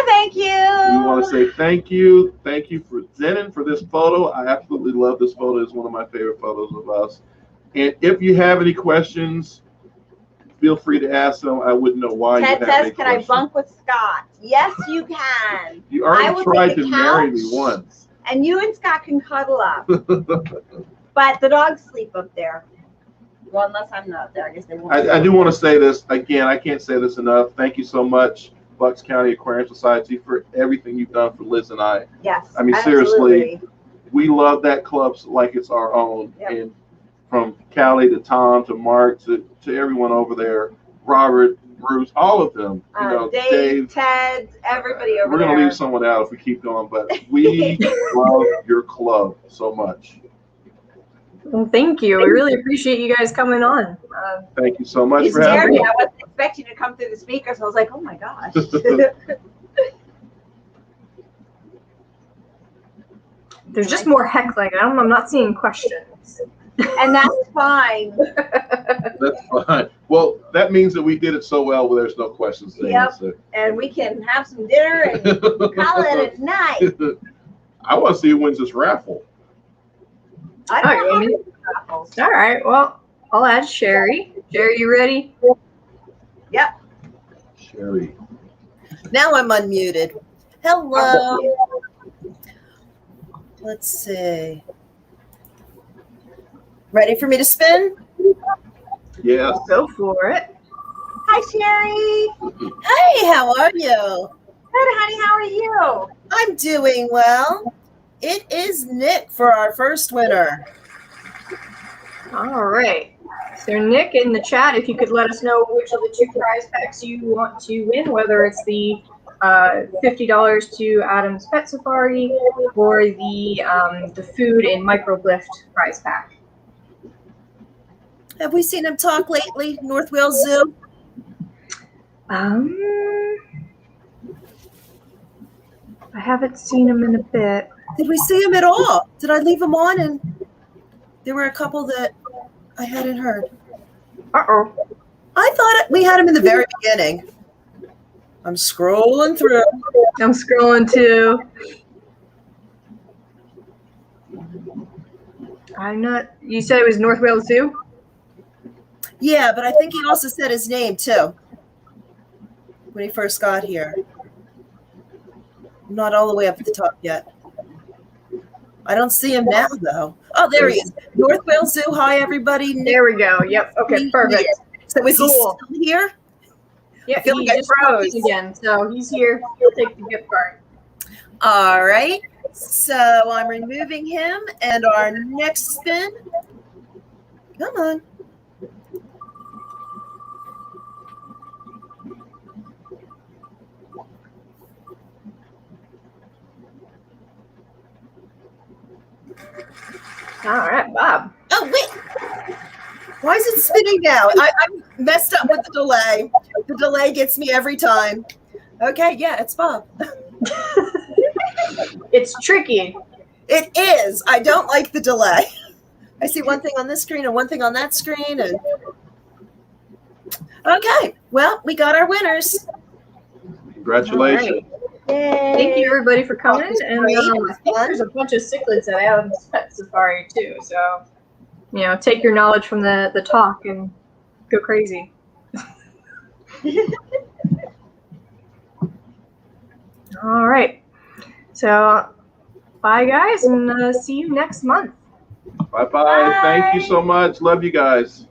S3: thank you.
S2: We want to say thank you. Thank you for Zenon for this photo. I absolutely love this photo. It's one of my favorite photos of us. And if you have any questions, feel free to ask them. I wouldn't know why
S3: Ted
S2: you have
S3: says,
S2: any
S3: can
S2: questions.
S3: I bunk with Scott? Yes, you can.
S2: You already tried to marry me once.
S3: And you and Scott can cuddle up. But the dogs sleep up there. Well, unless I'm not there. I guess they won't.
S2: I do want to say this. Again, I can't say this enough. Thank you so much, Bucks County Aquarium Society, for everything you've done for Liz and I.
S3: Yes,
S2: I mean, seriously, we love that club like it's our own. Yep. And from Callie to Tom to Mark to everyone over there, Robert, Bruce, all of them. You know, Dave,
S3: Ted, everybody over there.
S2: We're going to leave someone out if we keep going, but we love your club so much.
S1: Well, thank you. We really appreciate you guys coming on.
S2: Thank you so much
S3: for having me. I wasn't expecting to come through the speakers. So I was like, oh my gosh.
S1: There's just more heckling. I'm not seeing questions.
S3: And that's fine.
S2: That's fine. Well, that means that we did it so well where there's no questions.
S3: Yep. So. And we can have some dinner and call it a night.
S2: I want to see who wins this raffle.
S3: I don't know.
S1: All right. Well, I'll add Sherry. Sherry, you ready?
S3: Yep.
S2: Sherry.
S5: Now I'm unmuted. Hello. Let's see. Ready for me to spin?
S2: Yeah.
S1: Go for it.
S3: Hi, Sherry.
S5: Hey, how are you?
S3: Good, honey. How are you?
S5: I'm doing well. It is Nick for our first winner.
S1: All right. So, Nick, in the chat, if you could let us know which of the two prize packs you want to win, whether it's the $50 to Adam's Pet Safari or the food and microglyph prize pack.
S5: Have we seen him talk lately, North Wales Zoo?
S1: I haven't seen him in a bit.
S5: Did we see him at all? Did I leave him on? And there were a couple that I hadn't heard.
S1: Uh-oh.
S5: I thought we had him in the very beginning. I'm scrolling through.
S1: I'm scrolling too. I'm not. You said it was North Wales Zoo?
S5: Yeah, but I think he also said his name too when he first got here. I'm not all the way up at the top yet. I don't see him now, though. Oh, there he is. North Wales Zoo. Hi, everybody.
S1: There we go. Yep. Okay, perfect.
S5: So is he still here?
S1: Yeah, he just froze again. So he's here. He'll take the gift card.
S5: All right. So I'm removing him, and our next spin. Come on.
S1: All right, Bob.
S5: Oh, wait. Why is it spinning now? I'm messed up with the delay. The delay gets me every time. Okay, yeah, it's Bob.
S1: It's tricky.
S5: It is. I don't like the delay. I see one thing on this screen and one thing on that screen. And okay, well, we got our winners.
S2: Congratulations.
S1: Thank you, everybody, for coming. And
S5: Great.
S1: I think there's a bunch of cichlids at Adam's Pet Safari, too. So, you know, take your knowledge from the talk and go crazy. All right. So, bye, guys, and see you next month.
S2: Bye-bye. Thank you so much. Love you guys.